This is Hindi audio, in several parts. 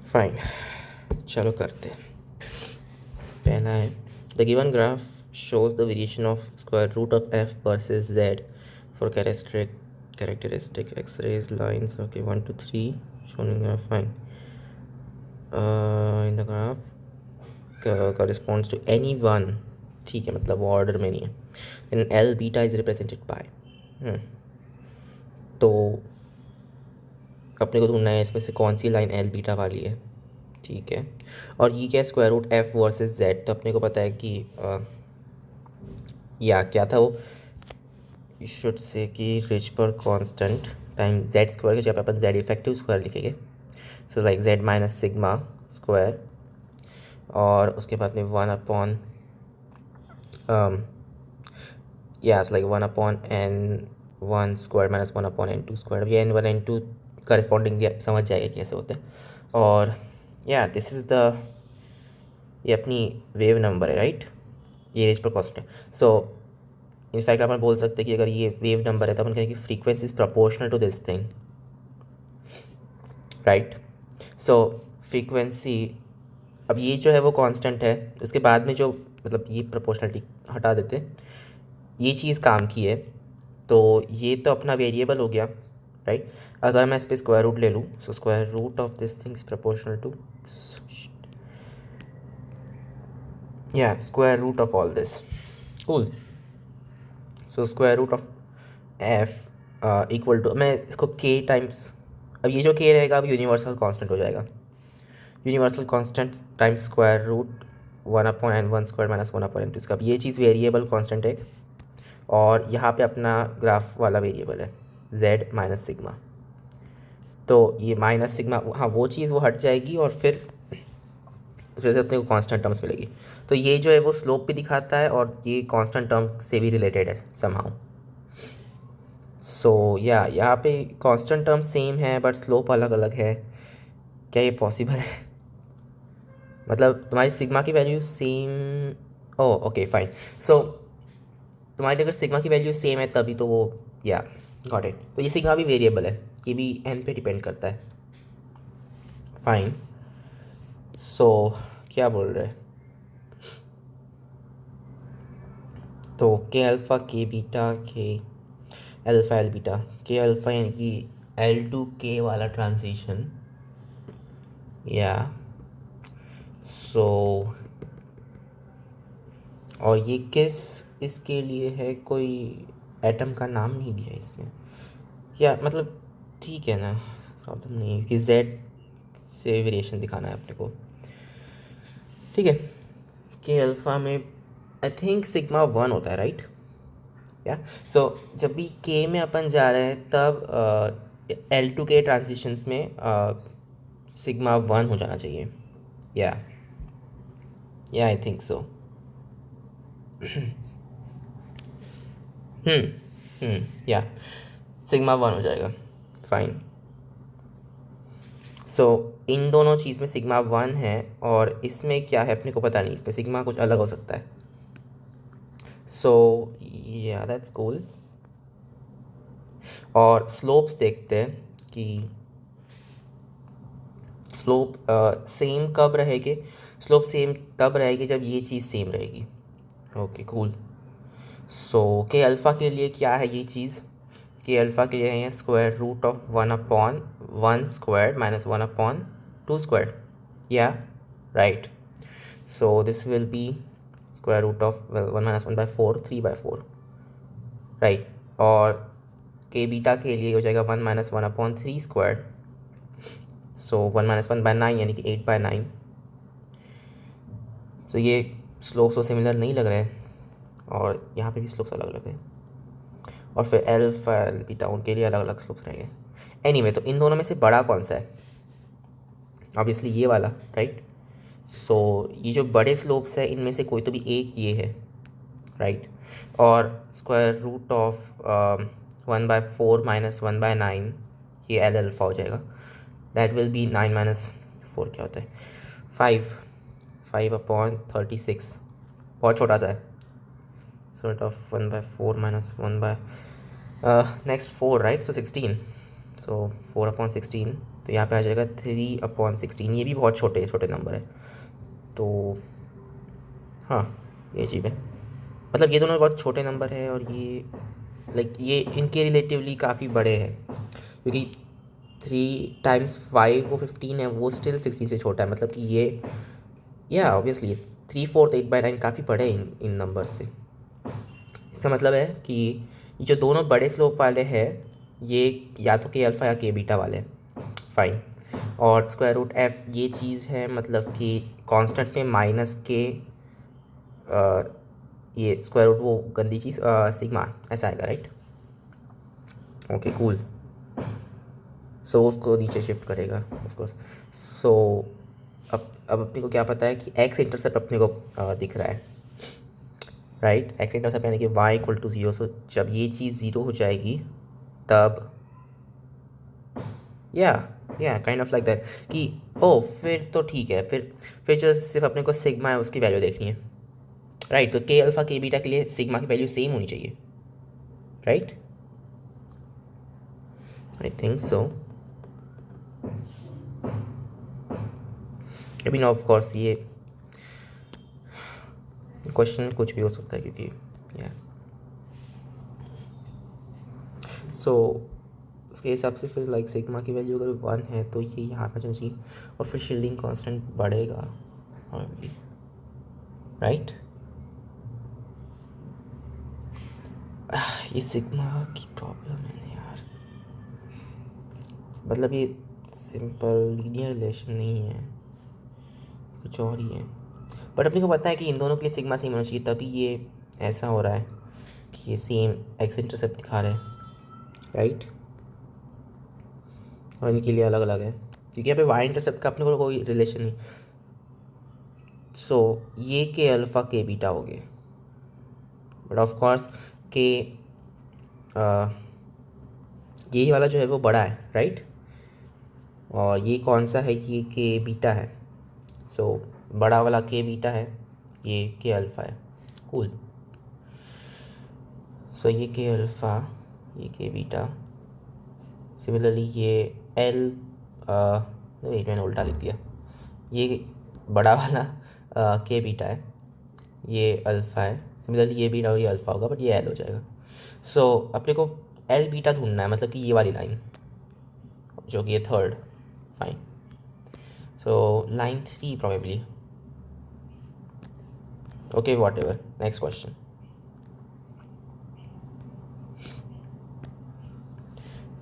फाइन, चलो करते हैं। पहला है the given graph shows the variation of square root of f versus z for characteristic x-rays lines. Okay, 1 to 3 shown in graph. Fine. In the graph corresponds to any one. ठीक है, मतलब वो ऑर्डर में नहीं है. then L beta is represented by तो अपने को ढूंढना है इसमें से कौन सी लाइन L बीटा वाली है. ठीक है, और ये क्या है, square root f versus z. तो अपने को पता है कि या क्या था वो, यू शुड से कि रिच पर कांस्टेंट टाइम z स्क्वायर के जगह पे अपन z इफेक्टिव स्क्वायर लिखेंगे. So like z minus sigma square, और उसके बाद में 1 like 1/n1 square minus 1/n2 square. ये n1 n2 करस्पॉन्डिंगली समझ जाएगा कैसे होते हैं. और दिस इज़ द, ये अपनी वेव नंबर है, राइट. ये रेज पर कांस्टेंट है. सो इनफैक्ट अपन बोल सकते हैं कि अगर ये वेव नंबर है तो अपन कहेंगे frequency is proportional to this thing, right. So frequency, अब ये जो है वो कांस्टेंट है, उसके बाद में जो मतलब ये प्रोपोर्शनलिटी हटा देते, ये चीज़ काम की है. तो ये तो अपना वेरिएबल हो गया, राइट. अगर मैं इस पर स्क्वायर रूट ले लूँ, so square root of this thing is proportional to square root of all this. Cool. So square root of F equal to, मैं इसको के टाइम्स, अब ये जो के रहेगा अब यूनिवर्सल कांस्टेंट हो जाएगा. Universal constant times square root 1/n1 square minus 1/n2. इसका अब ये चीज़ वेरिएबल कांस्टेंट है, और यहाँ पे अपना ग्राफ वाला वेरिएबल है z माइनस सिग्मा. तो ये माइनस सिग्मा, हाँ वो चीज़ वो हट जाएगी, और फिर उस वजह से अपने को कांस्टेंट टर्म्स मिलेगी. तो ये जो है वो स्लोप भी दिखाता है, और ये कांस्टेंट टर्म से भी रिलेटेड है समहाउ. सो यहाँ पे कांस्टेंट टर्म सेम है बट स्लोप अलग अलग है. क्या ये पॉसिबल है? मतलब तुम्हारी सिग्मा की value same, oh okay fine. So तुम्हारी अगर सिग्मा की वैल्यू सेम है तभी तो वो, गॉट इट. तो ये सिग्मा भी वेरिएबल है, ये भी n पे डिपेंड करता है. फाइन. सो क्या बोल रहे हैं, तो के अल्फ़ा के बीटा के अल्फ़ा एल बीटा के अल्फ़ा यानी कि L टू के वाला ट्रांजिशन. सो और ये किस इसके लिए है, कोई एटम का नाम नहीं दिया इसमें, मतलब ठीक है ना, प्रॉब्लम नहीं है कि z से वेरिएशन दिखाना है अपने को. ठीक है, के अल्फ़ा में आई थिंक सिग्मा 1 होता है, राइट. सो जब भी के में अपन जा रहे हैं तब L टू के ट्रांजिशंस में सिग्मा 1 हो जाना चाहिए. I think so. सिग्मा 1 हो जाएगा. फाइन. सो इन दोनों चीज़ में सिग्मा 1 है, और इसमें क्या है अपने को पता नहीं, इसमें सिग्मा कुछ अलग हो सकता है. So that's cool. और स्लोप्स देखते हैं कि स्लोप सेम कब रहेगी. स्लोप सेम तब रहेगी जब ये चीज़ सेम रहेगी. Okay cool. सो के अल्फ़ा के लिए क्या है ये चीज़, के अल्फ़ा के लिए है square root of 1/1 square minus 1/2 square. Right. So this will be square root of 1 minus 1/4 3/4, right. और के बीटा के लिए हो जाएगा 1 माइनस 1/3 स्क्वायर. सो 1 माइनस 1/9 यानी कि 8/9. सो ये स्लोप्स तो सिमिलर नहीं लग रहे हैं, और यहाँ पे भी स्लोप्स अलग अलग हैं, और फिर अल्फा एल बीटा उनके लिए अलग अलग स्लोप्स रहेंगे. एनीवे, तो इन दोनों में से बड़ा कौन सा है, ऑब्वियसली ये वाला, राइट. सो ये जो बड़े स्लोप्स है इनमें से कोई तो भी एक ये है, राइट. और स्क्वायर रूट ऑफ 1/4 माइनस 1/9 ये एल अल्फा हो जाएगा. दैट विल बी 9 माइनस 4 क्या होता है, 5/36. बहुत छोटा सा है. sort of 1/4 minus 1 by next 4, right. So 16. So 4/16, तो यहाँ पे आ जाएगा 3/16। ये भी बहुत छोटे छोटे नंबर है, तो हाँ ये चीज़ है। मतलब ये दोनों बहुत छोटे नंबर है और ये लाइक ये इनके रिलेटिवली काफ़ी बड़े हैं, क्योंकि 3 × 5 वो 15 है, वो स्टिल 16 से छोटा है। मतलब कि ये या ऑब्वियसली 3/4 8/9 काफ़ी बड़े हैं इन नंबर से। इसका मतलब है कि ये जो दोनों बड़े स्लोप वाले हैं ये या तो के अल्फ़ा या के बीटा वाले हैं, फाइन। और स्क्वायर रूट एफ ये चीज़ है, मतलब कि कांस्टेंट में माइनस के ये स्क्वायर रूट वो गंदी चीज़ सिग्मा ऐसा आएगा, राइट। Okay cool. सो उसको नीचे शिफ्ट करेगा ऑफ कोर्स। सो अब अपने को क्या पता है कि एक्स इंटरसेप्ट अपने को दिख रहा है, राइट। एक्स इंटरसेप्ट यानी कि y = 0। सो जब ये चीज़ 0 हो जाएगी तब या काइंड ऑफ लाइक दैट कि ओ फिर तो ठीक है, फिर जो सिर्फ अपने को सिग्मा है उसकी वैल्यू देखनी है, राइट। तो के अल्फ़ा के बीटा के लिए सिग्मा की वैल्यू सेम होनी चाहिए, right. I think so. I mean of course ये क्वेश्चन कुछ भी हो सकता है, क्योंकि या सो उसके हिसाब से फिर लाइक सिग्मा की वैल्यू अगर 1 है तो ये यहाँ पे जाना चाहिए और फिर शील्डिंग कांस्टेंट बढ़ेगा, राइट। ये सिग्मा की प्रॉब्लम है ना यार, मतलब ये सिंपल लीनियर रिलेशन नहीं है, कुछ और ही है। बट अपने को पता है कि इन दोनों के लिए सिग्मा सेम होना चाहिए, तभी ये ऐसा हो रहा है कि ये सेम एक्स इंटरसेप्ट दिखा रहे हैं, राइट। और इनके लिए अलग अलग है, क्योंकि यहाँ पे वाई इंटरसेप्ट का अपने को कोई रिलेशन नहीं। सो ये के अल्फ़ा के बीटा हो गए, बट ऑफ कोर्स के ये वाला जो है वो बड़ा है, राइट। और ये कौन सा है, ये के बीटा है। सो बड़ा वाला के बीटा है, ये के अल्फ़ा है, कूल। सो ये के अल्फ़ा, ये के बीटा। सिमिलरली ये एल वेट मैंने उल्टा लिख दिया, ये बड़ा वाला के बीटा है, ये अल्फ़ा है। सिमिलरली ये बीटा और ये अल्फ़ा होगा, बट ये एल हो जाएगा। सो अपने को एल बीटा ढूंढना है, मतलब कि ये वाली लाइन जो कि ये third, fine. So line 3 probably, okay what ever. Next question.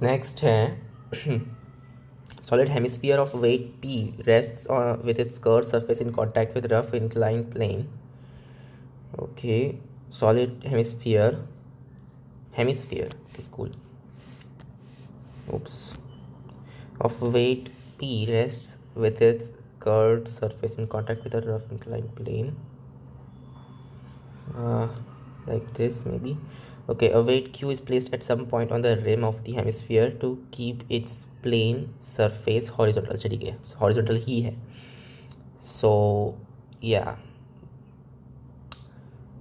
Next है solid hemisphere of weight p rests with its curved surface in contact with rough inclined plane. Okay, solid hemisphere, okay, cool. Oops. Of weight p rests with its curved surface in contact with a rough inclined plane, like this maybe. Okay, a weight q is placed at some point on the rim of the hemisphere to keep its plane surface horizontal. ठीक है, horizontal ही है. So yeah,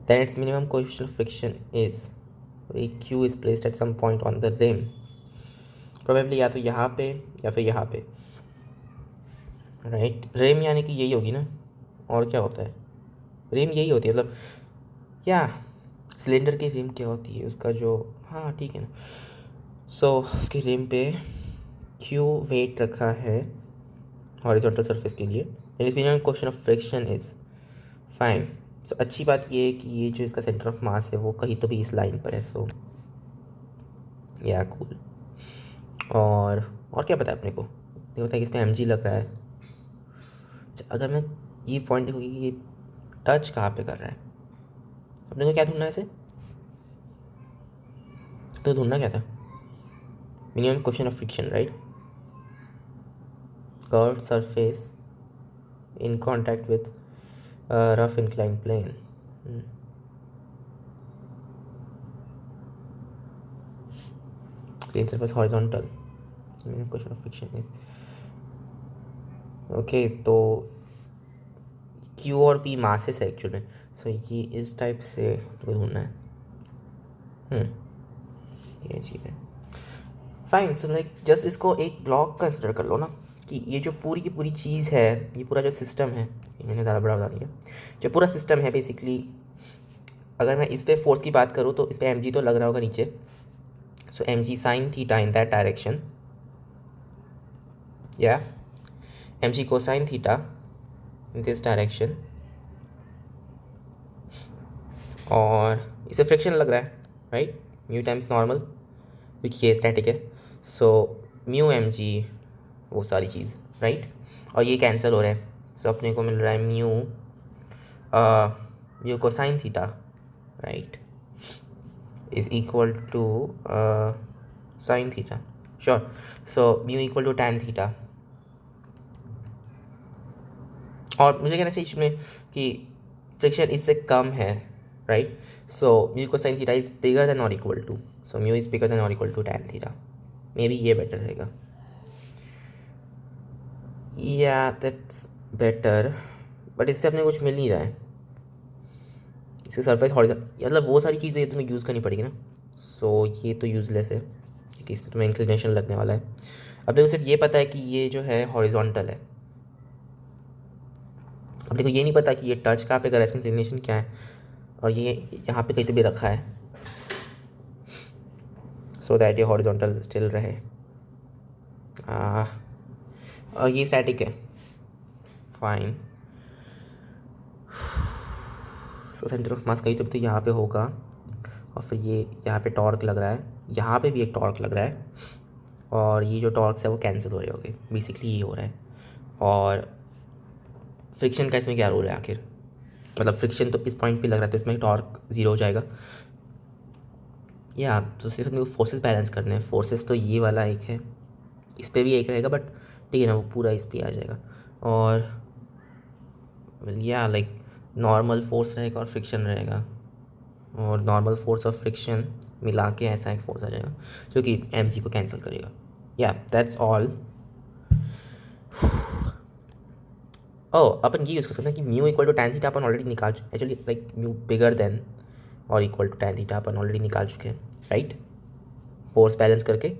then its minimum coefficient of friction is weight q is placed at some point on the rim, probably या तो यहाँ पे या फिर यहाँ पे, राइट। रिम यानी कि यही होगी ना, और क्या होता है, रिम यही होती है, मतलब या सिलेंडर की रिम क्या होती है उसका जो, हाँ ठीक है ना। सो उसके रिम पे क्यू वेट रखा है हॉरिजॉन्टल सरफेस के लिए, एंड इस minimum question of friction is fine. So अच्छी बात ये है कि ये जो इसका सेंटर ऑफ मास है वो कहीं तो भी इस लाइन पर है। सो या कूल। और क्या पता है अपने को, नहीं पता कि इसमें एम जी लग रहा है। अगर मैं ये पॉइंट देखूँगी कि ये टच कहाँ पे कर रहा है, अपने को क्या ढूंढना है इसे, तो ढूंढना क्या था, minimum question of friction, right. Curved surface in contact with rough inclined plane, plane surface horizontal, minimum question of friction is okay. तो क्यू और पी मासेस है एक्चुअल में। सो ये इस टाइप से ढूंढना है, ये चीज़ है। फाइन। सो लाइक जस्ट इसको एक ब्लॉक कंसिडर कर लो ना, कि ये जो पूरी की पूरी चीज़ है, ये पूरा जो सिस्टम है, ये मैंने ज़्यादा बड़ा बता दिया, जो पूरा सिस्टम है बेसिकली, अगर मैं इस पर फोर्स की बात करूँ तो इस पर mg तो लग रहा होगा नीचे, सो mg sine theta in that direction, या mg cosine theta in this direction, और इसे फ्रिक्शन लग रहा है, राइट, म्यू टाइम्स नॉर्मल, क्योंकि ये स्टैटिक है, सो म्यू mg वो सारी चीज़, राइट, और ये कैंसिल हो रहा है, सो अपने को मिल रहा है mu cosine theta, right, is equal to sine theta, sure, so mu equal to tan theta. और मुझे कहना चाहिए इसमें कि फ्रिक्शन इससे कम है, right, so mu cosine theta is bigger than or equal to, so mu is bigger than or equal to tan theta, maybe ये बेटर रहेगा, या दैट्स बेटर, बट इससे अपने कुछ मिल नहीं रहा है, इसके सरफेस हॉरिजॉन्टल, मतलब वो सारी चीज़ें तुम्हें यूज़ करनी पड़ेगी ना, सो ये तो यूज़लेस है क्योंकि इस पर तुम्हें इंक्लिनेशन लगने वाला है। अपने को सिर्फ ये पता है कि ये जो है हॉरिजॉन्टल है, अपने को ये नहीं पता कि ये टच कहाँ पे कर रहा है, इसका इंक्लिनेशन क्या है, और ये यहाँ पे कहीं तो भी रखा है, सो दैट ये हॉरिजॉन्टल स्टिल रहे, और ये स्टैटिक है, fine, so centre of mass कहीं तो भी तो यहाँ पे होगा, और फिर ये यहाँ पे टॉर्क लग रहा है, यहाँ पे भी एक टॉर्क लग रहा है, और ये जो टॉर्क्स है वो कैंसिल हो रहे होंगे, बेसिकली ये हो रहा है। और फ्रिक्शन का इसमें क्या रोल है आखिर, मतलब फ्रिक्शन तो इस पॉइंट पे लग रहा है, तो इसमें टॉर्क ज़ीरो हो जाएगा, या तो सिर्फ अपने को फोर्सेस बैलेंस करने हैं, फोर्सेस तो ये वाला एक है, इस पर भी एक रहेगा, बट ठीक है ना, वो पूरा इस पर आ जाएगा, और या लाइक नॉर्मल फोर्स रहेगा और फ्रिक्शन रहेगा, और नॉर्मल फोर्स और फ्रिक्शन मिला के ऐसा एक फोर्स आ जाएगा जो कि mg को कैंसिल करेगा, या दैट्स ऑल। अपन ये यूज़ कर सकते हैं कि mu equal to tan theta अपन ऑलरेडी निकाल चुके, actually like mu bigger than or equal to tan theta अपन ऑलरेडी निकाल चुके हैं, राइट, फोर्स बैलेंस करके।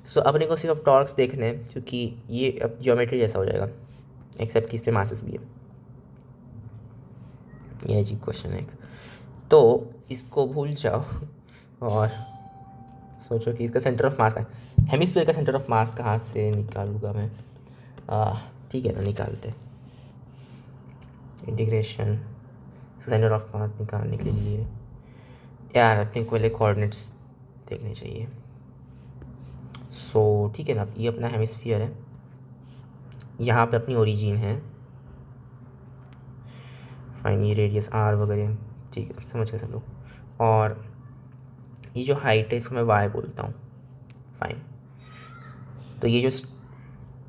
सो अपने को सिर्फ अब टॉर्क्स देखने हैं, क्योंकि ये अब ज्योमेट्री जैसा हो जाएगा, एक्सेप्ट कि इस पर मासेस भी है, ये अजीब क्वेश्चन है एक, तो इसको भूल जाओ और सोचो कि इसका सेंटर ऑफ मास है, हेमिस्फीयर का सेंटर ऑफ मास कहाँ से निकालूंगा मैं, ठीक है ना, निकालते, इंटीग्रेशन सेंटर ऑफ मास निकालने के लिए यार अपने को पहले कोऑर्डिनेट्स देखने चाहिए, सो ठीक है ना, ये अपना हेमिस्फीयर है, यहाँ पे अपनी ओरिजिन है, फाइन, ये रेडियस आर वगैरह, ठीक है, समझ गए सब लोग, और ये जो हाइट है इसको मैं वाई बोलता हूँ, फाइन, तो ये जो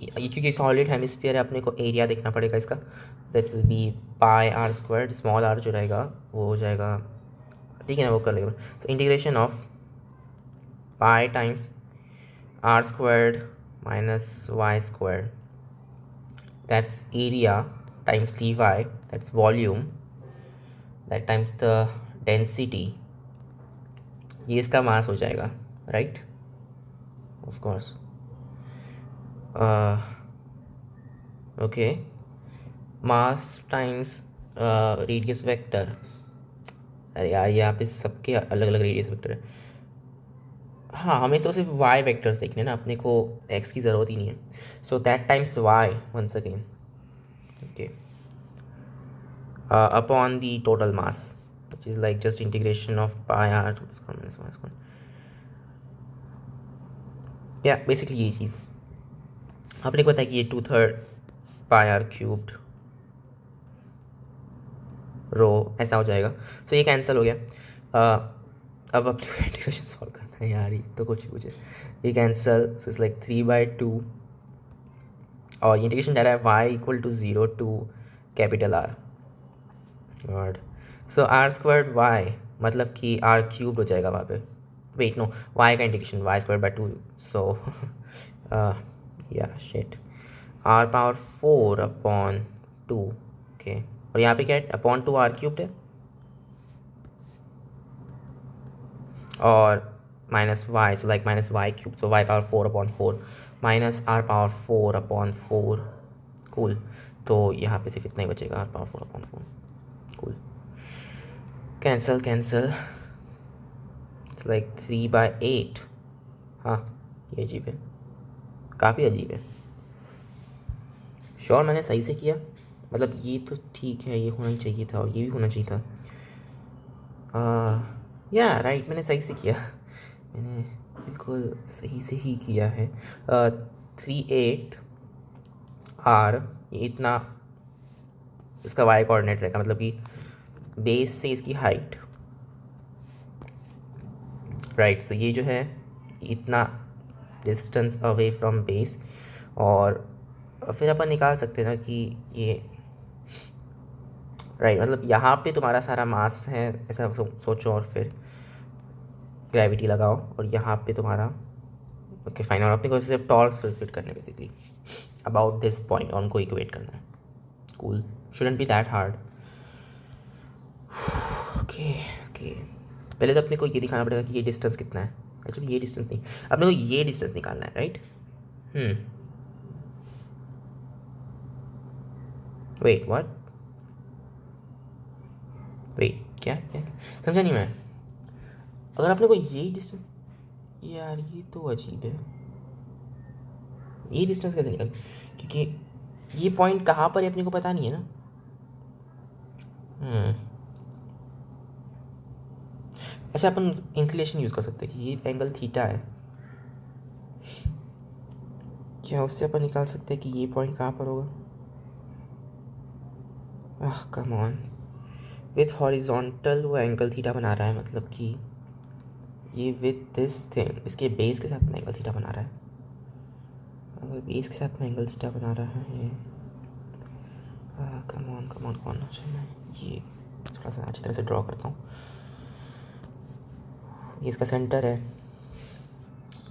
ये क्योंकि सॉलिड हेमिस्फीयर है, अपने को एरिया देखना पड़ेगा इसका, that will be pi R square, small R जो रहेगा वो हो जाएगा, ठीक है ना, वो कर लेगा, तो integration of pi times R squared minus Y square, that's area times D Y, that's volume, that times the density, ये इसका मास हो जाएगा, right, of course, okay, mass times radius vector, अरे यार यहाँ पे सबके अलग अलग रेडियस वेक्टर है, हाँ हमें तो सिर्फ वाई वेक्टर्स देखने ना, अपने को एक्स की ज़रूरत ही नहीं है, so that times Y once again, okay, upon the total mass which is like just integration of pi r minus y square, yeah basically ये चीज़ आपने को पता है कि ये 2/3 पाई आर क्यूब्ड रो ऐसा हो जाएगा, सो ये कैंसिल हो गया, अब अपने इंटीग्रेशन सॉल्व करना है यार, ये तो कुछ है, ये कैंसिल, सो इट्स लाइक 3/2, और इंटीग्रेशन जा रहा है y equal to 0 to capital R, god, so R squared Y मतलब कि आर क्यूब्ड हो जाएगा वहाँ पे, वेट नो, वाई का integration Y square by 2, so या shit, R power 4 upon 2, okay, और यहाँ पे क्या है, अपॉन 2 आर क्यूब्ड है, और minus y, so like minus y cube, so y power 4 upon 4 minus r power 4 upon 4. Cool. तो यहाँ पे सिर्फ इतना ही बचेगा, r power 4 upon 4. Cool. Cancel cancel. It's like 3/8. हाँ, ये अजीब है, काफ़ी अजीब है. श्योर मैंने सही से किया, मतलब ये तो ठीक है, ये होना ही चाहिए था और ये भी होना चाहिए था. या राइट, मैंने सही से किया, मैंने बिल्कुल सही से ही किया है. 3/8 r, ये इतना इसका y कोऑर्डिनेट रहेगा, मतलब कि बेस से इसकी हाइट, राइट. सो ये जो है इतना डिस्टेंस अवे फ्रॉम बेस, और फिर अपन निकाल सकते हैं ना कि ये राइट, मतलब यहाँ पे तुम्हारा सारा मास है ऐसा सोचो, और फिर ग्रेविटी लगाओ, और यहाँ पे तुम्हारा ओके फाइन, और अपने को सिर्फ टॉर्क्स कैलकुलेट करने बेसिकली अबाउट दिस पॉइंट, और उनको इक्वेट करना है. Cool, shouldn't be that hard. Okay okay, पहले तो अपने को ये दिखाना पड़ेगा कि ये डिस्टेंस कितना है. एक्चुअली ये डिस्टेंस नहीं, अपने को ये डिस्टेंस निकालना है, राइट. वेट व्हाट, वेट क्या क्या समझा नहीं मैं. अगर आपने को यही डिस्टेंस, यार ये तो अजीब है, ये डिस्टेंस कैसे निकल, क्योंकि ये पॉइंट कहाँ पर है अपने को पता नहीं है ना. अच्छा, अपन इंक्लिनेशन यूज़ कर सकते हैं कि ये एंगल थीटा है, क्या उससे अपन निकाल सकते हैं कि ये पॉइंट कहाँ पर होगा. कम ऑन, विथ हॉरिजॉन्टल वो एंगल थीटा बना रहा है, मतलब कि ये विथ दिस थिंग इसके बेस के साथ में एंगल थीटा बना रहा है. अगर बेस के साथ में एंगल थीटा बना रहा है, कम ऑन कम ऑन कौन. अच्छा, मैं ये थोड़ा सा अच्छी तरह से ड्रॉ करता हूँ. ये इसका सेंटर है,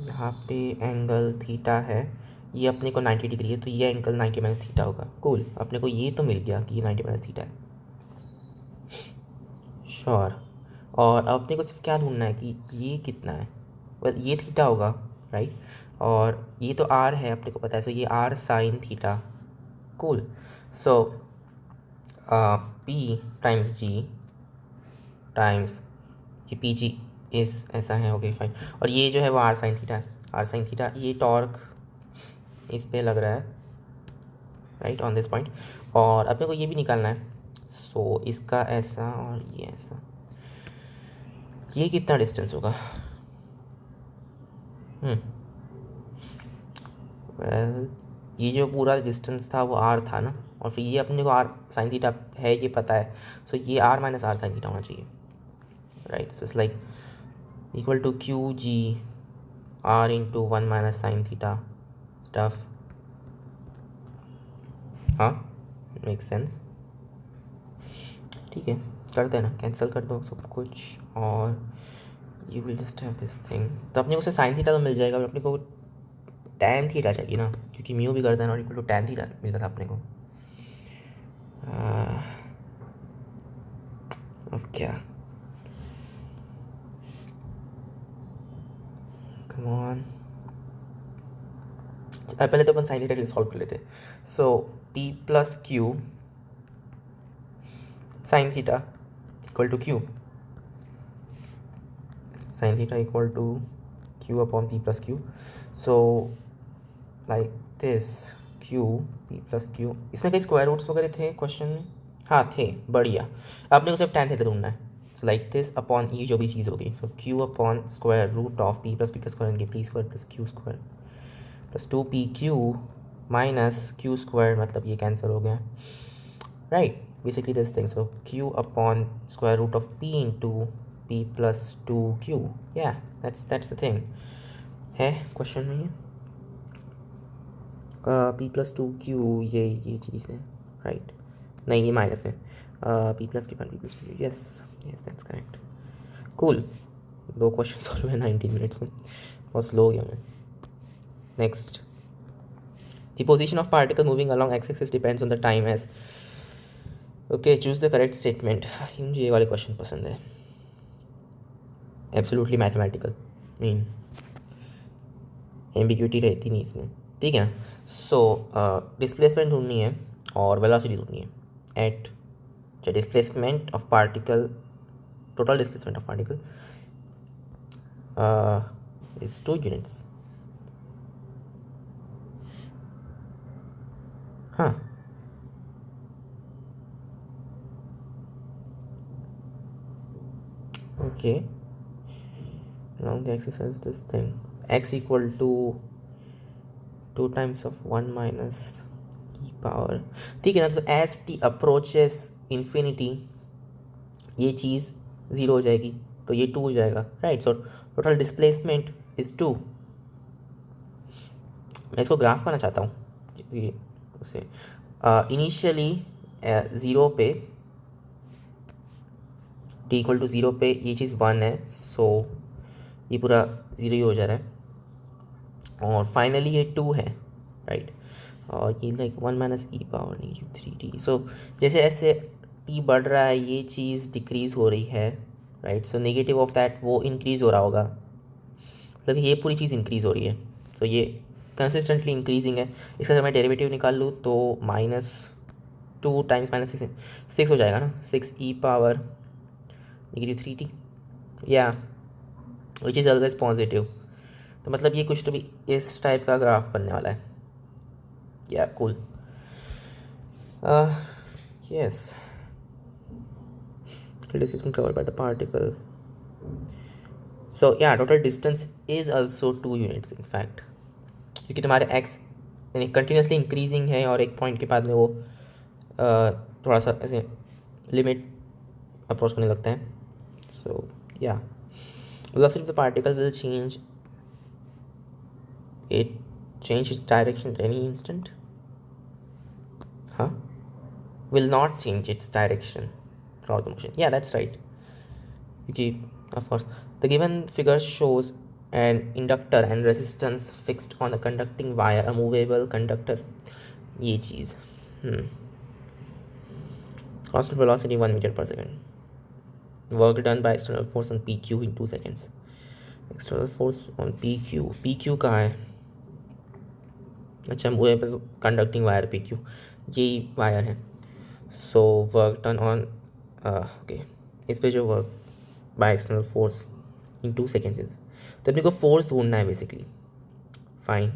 यहाँ पे एंगल थीटा है, ये अपने को 90 डिग्री है, तो ये एंगल 90 माइनस थीटा होगा. कूल, अपने को ये तो मिल गया कि ये 90 माइनस थीटा है. श्योर. और अब अपने को सिर्फ क्या ढूंढना है कि ये कितना है. वेल ये थीटा होगा, राइट. और ये तो आर है, अपने को पता है, सो ये R sine theta. Cool. So P times G times ये पी जी इस ऐसा है. Okay fine. और ये जो है वो आर साइन थीटा है, आर साइन थीटा. ये टॉर्क इस पे लग रहा है, राइट, ऑन दिस पॉइंट. और अपने को ये भी निकालना है, सो इसका ऐसा और ये ऐसा, ये कितना डिस्टेंस होगा. वेल ये जो पूरा डिस्टेंस था वो आर था ना, और फिर ये अपने को आर साइन थीटा है ये पता है, सो ये R minus R sine theta होना चाहिए, right. So it's like equal to Q G R into 1 minus sine theta stuff. हाँ, मेक सेंस. ठीक है, करते हैं ना, कैंसिल कर दो सब कुछ, और you will just have this thing. तो अपने को से साइन थीटा तो मिल जाएगा, और अपने को टैन थीटा चाहिए ना, क्योंकि म्यू भी करता है और इक्वल टू टैन थीटा मिल रहा था अपने को. अब क्या, कम ऑन. पहले तो अपन साइन थीटा के लिए सॉल्व कर लेते. So P plus Q sine theta equal to Q, sine theta equal to Q upon P plus Q. So like this Q P plus Q. इसमें कई स्क्वायर रूट्स वगैरह थे क्वेश्चन में. हाँ थे, बढ़िया. अपने को सिर्फ टैन थीटा ढूंढना है. सो लाइक दिस अपॉन ये जो भी चीज़ होगी, so Q upon square root of P plus P का स्क्वायर इनके P square plus Q square plus 2pq minus Q square, मतलब ये कैंसिल हो गया, right. Basically this thing, so q upon square root of p into p plus 2q. या दैट्स द थिंग है क्वेश्चन में. ये p प्लस 2q ये चीज़ है, राइट. नहीं, ये माइनस में p plus q p plus 2q. Yes yes that's correct. Cool. 2 question solve है 19 मिनट्स में, बहुत स्लो हो गया मैं. Next, the position of particle moving along x-axis depends on the time as. okay, choose the correct statement. मुझे ये वाले क्वेश्चन पसंद है, एब्सोल्युटली मैथमेटिकल. मीन एम्बिग्यूटी रहती नहीं इसमें, ठीक है। सो डिस्प्लेसमेंट ढूंढनी है और वेलोसिटी ढूंढनी है at displacement of particle, total displacement of particle is 2 units. हाँ, okay. Along the axis has this thing x equal to 2 times of 1 minus e power, ठीक है ना। तो as t approaches infinity ये चीज़ 0 हो जाएगी, तो ये 2 हो जाएगा, right. So total displacement is 2। मैं इसको ग्राफ करना चाहता हूँ उसे इनिशियली 0 पे, t इक्वल टू 0 पे ये चीज़ 1 है, सो ये पूरा 0 ही हो जा रहा है, और फाइनली ये 2 है, राइट। और ये लाइक 1 माइनस ई पावर -3t। सो जैसे जैसे t बढ़ रहा है ये चीज़ डिक्रीज़ हो रही है, right. So negative of that वो इंक्रीज़ हो रहा होगा, मतलब ये पूरी चीज़ इंक्रीज़ हो रही है। सो ये कंसिस्टेंटली इंक्रीजिंग है। इसका अगर मैं डेरिवेटिव निकाल लूँ तो -2 टाइम्स -6 हो जाएगा ना, 6 ई पावर -3t, या विच इज़ ऑलवेज पॉजिटिव। तो मतलब ये कुछ तो भी इस टाइप का ग्राफ बनने वाला है, या cool. Yes, displacement covered by the particle. So yeah, total distance is also 2 units in fact, क्योंकि तुम्हारे x यानी कंटिन्यूसली इंक्रीजिंग है और एक पॉइंट के बाद में वो थोड़ा सा ऐसे लिमिट अप्रोच करने लगता है। सो या velocity of the particle will change its direction at any instant. Will not change its direction throughout the motion. Yeah, that's right. Okay, of course. The given figure shows an inductor and resistance fixed on a conducting wire, a movable conductor. ये चीज़ constant velocity 1 meter per second. Work done by external force on PQ in 2 seconds. External force on PQ कहाँ है? अच्छा, movable conducting wire PQ, यही वायर है। So work done on okay, इस पे जो work by external force in 2 seconds, तो अपने को फोर्स ढूंढना है बेसिकली। फाइन,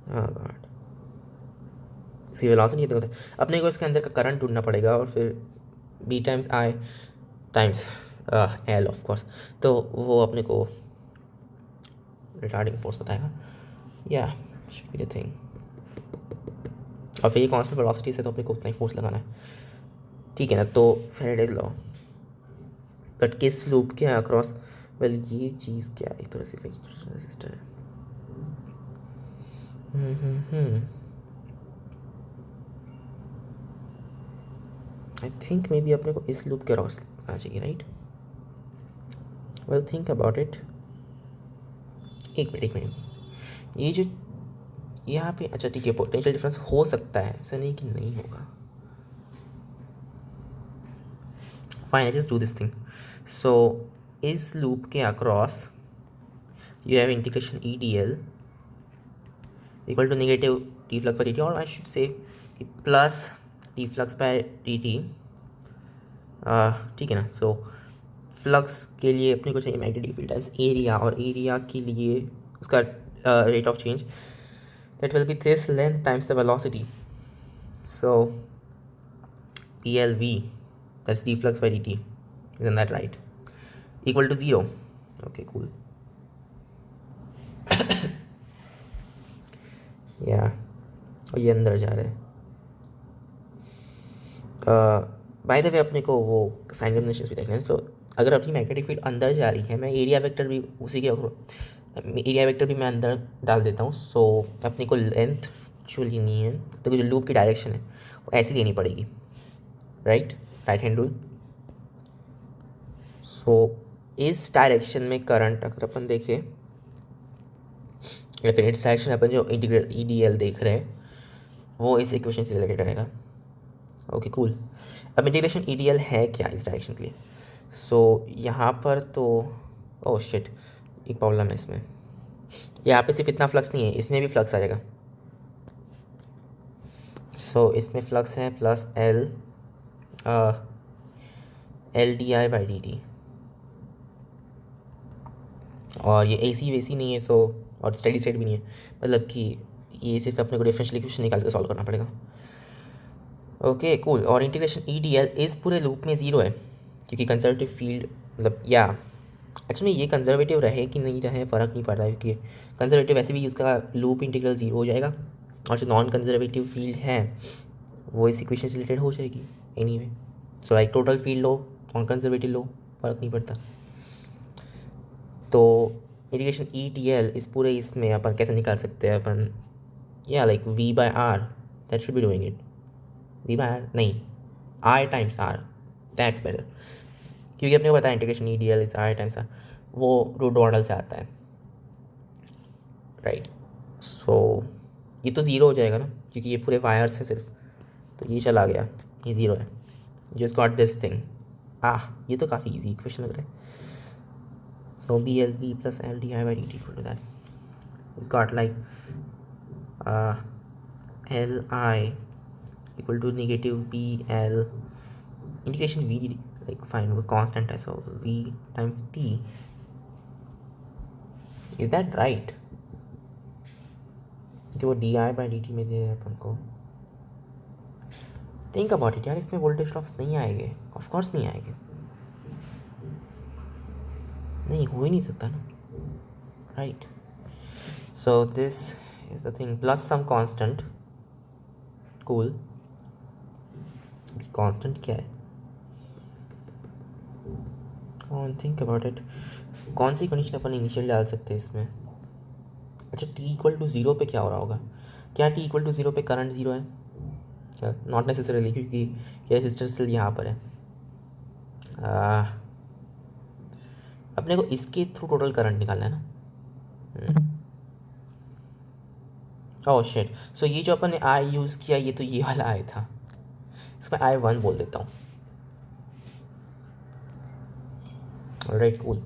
हाँ गॉड, इसकी वेलोसिटी कितनी होता है, अपने को इसके अंदर का करंट ढूंढना पड़ेगा, और फिर b times i times l of course, तो वो अपने को रिटार्डिंग फोर्स बताएगा, या शुड बी द थिंग। और फिर ये कांस्टेंट वेलोसिटी से तो अपने को उतना ही फोर्स लगाना है, ठीक है ना। तो फैराडेज लॉ, बट किस लूप के अक्रॉस? वेल ये चीज़ क्या है, एक तरह से रेजिस्टर है। आई थिंक मे बी अपने को इस लूप के अक्रॉस आना चाहिए, right. Well think about it. एक मिनट, ये जो यहाँ पे, अच्छा ठीक है, पोटेंशियल डिफरेंस हो सकता है, ऐसा नहीं कि नहीं होगा। Fine, I just do this thing. So इस लूप के across you have integration E D L equal to negative T flux by D T, और I should say plus T flux by D T, ठीक है ना। सो फ्लक्स के लिए अपने को चाहिए मैग्नेटिक फील्ड टाइम्स एरिया, और एरिया के लिए उसका rate of change, that will be this length times the velocity. So PLV, that's d flux by dt, isn't that right, equal to 0. Okay, cool. Yeah, और ये अंदर जा रहे हैं। बाय द वे अपने को वो साइन कन्वेंशंस भी देखना है। सो अगर अपनी मैग्नेटिक फील्ड अंदर जा रही है, मैं एरिया वेक्टर भी उसी के एरिया वेक्टर भी मैं अंदर डाल देता हूँ। सो अपने को लेंथ जो लेनी है, तो जो लूप की डायरेक्शन है वो ऐसी लेनी पड़ेगी, राइट हैंड रूल। सो इस डायरेक्शन में करंट अगर अपन देखें, या फिर इस डायरेक्शन अपन जो इंटीग्रल ई डी एल देख रहे हैं वो इस इक्वेशन से रिलेटेड रहेगा। Okay cool. अब इंटीग्रेशन ई डी एल है क्या इस डायरेक्शन के लिए? सो यहाँ पर तो ओह शिट, एक प्रॉब्लम है इसमें, यहाँ पे सिर्फ इतना फ्लक्स नहीं है, इसमें भी फ्लक्स आ जाएगा। सो इसमें फ्लक्स है plus L D I by D T, और ये ए सी वैसी नहीं है, सो और स्टेडी स्टेट भी नहीं है, मतलब कि ये सिर्फ अपने को डिफरेंशियल इक्वेशन निकाल के सॉल्व करना पड़ेगा। Okay cool. और इंटीग्रेशन ई डी एल इस पूरे लूप में ज़ीरो है, क्योंकि कंजर्वेटिव फील्ड मतलब या एक्चुअली ये कंजर्वेटिव रहे कि नहीं रहे फ़र्क नहीं पड़ता, क्योंकि कंजर्वेटिव वैसे भी उसका लूप इंटीग्रल ज़ीरो हो जाएगा, और जो नॉन कंजर्वेटिव फील्ड है वो इस इक्वेशन से रिलेटेड हो जाएगी anyway. So like total field लो नॉन कंजर्वेटिव लो फ़र्क नहीं पड़ता। तो इंटीग्रेशन ई टी एल इस पूरे इसमें अपन कैसे निकाल सकते हैं अपन, या like V by R, that should be doing it, V by R नहीं, R times R, that's better, क्योंकि अपने को पता है integration E D L is R times R, वो रूट मॉडल से आता है राइट। सो ये तो ज़ीरो हो जाएगा ना, क्योंकि ये पूरे वायर्स है सिर्फ, तो ये चला गया, ये ज़ीरो है, जस्ट गॉट दिस थिंग। ये तो काफ़ी इजी क्वेश्चन लग रहा है। So BLV plus LDI by dt equal to that. It's got like Li equal to negative BL integration V, like fine with constant है, so V times T. Is that right? जो di by dt में दे अपन को, think about it यार, इसमें वोल्टेज ड्रॉप्स नहीं आएंगे, ऑफ कोर्स नहीं आएंगे, नहीं हो ही नहीं सकता ना right. So this is the thing plus some constant, cool. Constant क्या है, कौन थिंक अबाउट इट, कौन सी कंडीशन अपन इनिशियल डाल सकते हैं इसमें। अच्छा टी इक्वल टू ज़ीरो पे क्या हो रहा होगा, क्या टी इक्वल टू ज़ीरो पे करंट ज़ीरो है, चल नॉट नेसेसरीली, क्योंकि ये रेजिस्टर स्टिल यहाँ पर है। अपने को इसके थ्रू टोटल करंट निकालना है ना। ओह शिट, सो ये जो अपन ने आई यूज़ किया ये तो ये वाला आई था, इसमें आई वन बोल देता हूँ। Alright cool,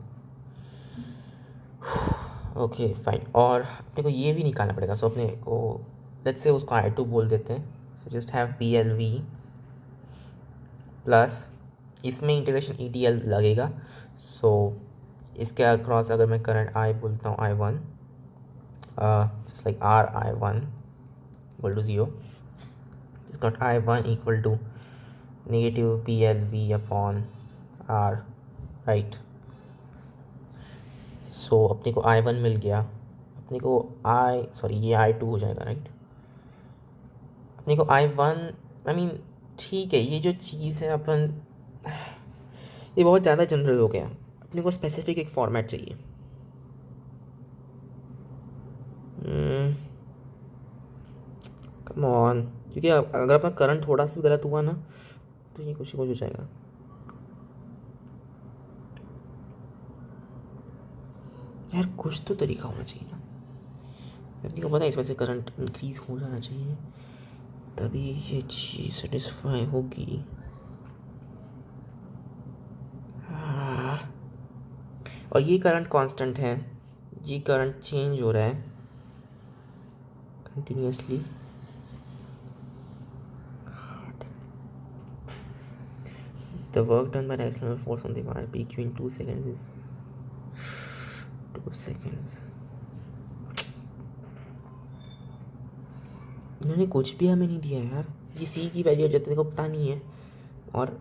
okay fine. और अपने को ये भी निकालना पड़ेगा, सो अपने को लेट्स से उसको आई टू बोल देते हैं। So just have P L we plus, इसमें इंटीग्रेशन ई टी एल लगेगा, सो इसके अक्रॉस अगर मैं करंट आई बोलता हूँ I one, just like r I1 equal to 0, it's got I1 equal to negative PLV upon R right। so अपने को I1 मिल गया, अपने को ये I2 हो जाएगा राइट। अपने को I1 आई मीन ठीक है, ये जो चीज़ है अपन, ये बहुत ज़्यादा जनरल हो गया, अपने को स्पेसिफिक एक फॉर्मेट चाहिए। कम ऑन, क्योंकि अगर अपना करंट थोड़ा सा भी गलत हुआ ना तो ये कुछ हो जाएगा। यार कुछ तो तरीका होना चाहिए ना, अपने को पता है इसमें से करंट इंक्रीज हो जाना चाहिए तभी ये चीज़ सेटिस्फाई होगी। और ये करंट कांस्टेंट है, ये करंट चेंज हो रहा है continuously. The work done by the external force on the wire PQ in 2 seconds is 2 seconds। इन्होंने कुछ भी हमें नहीं दिया यार, ये सी की वैल्यू जब तक को पता नहीं है। और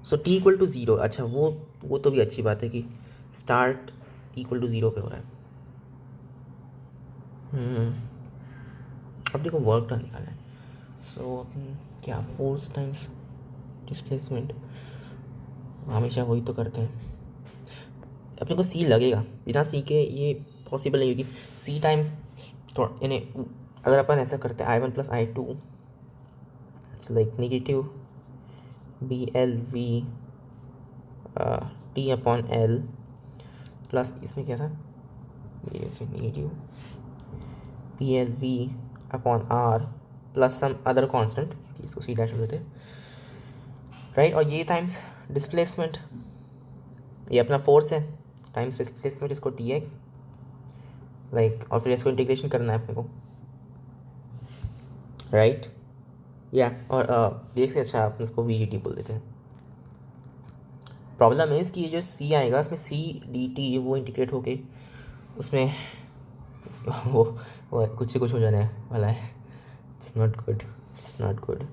सो टी इक्वल टू ज़ीरो, अच्छा वो तो भी अच्छी बात है कि स्टार्ट इक्वल टू ज़ीरो पे हो रहा है। अपने को वर्क डन निकालना है, सो अपन क्या फोर्स टाइम्स डिस्प्लेसमेंट, हमेशा वही तो करते हैं। अपने को सी लगेगा, बिना सी के ये पॉसिबल नहीं होगी। सी टाइम्स तो यानी अगर अपन ऐसा करते हैं I one plus I two, so like negative B L V T upon L plus इसमें क्या था negative P L V upon R plus some other constant, इसको सी डैश बोलते हैं राइट। और ये टाइम्स डिस्प्लेसमेंट, ये अपना फोर्स है टाइम्स डिस्प्लेसमेंट, इसको टी एक्स लाइक और फिर इसको इंटीग्रेशन करना है अपने को, राइट या और एक से अच्छा आप उसको वी डी टी बोल देते हैं। प्रॉब्लम इज़ कि ये जो सी आएगा उसमें सी डी टी वो इंटीग्रेट होके उसमें वो कुछ से कुछ हो जाने वाला है। It's not good, it's not good.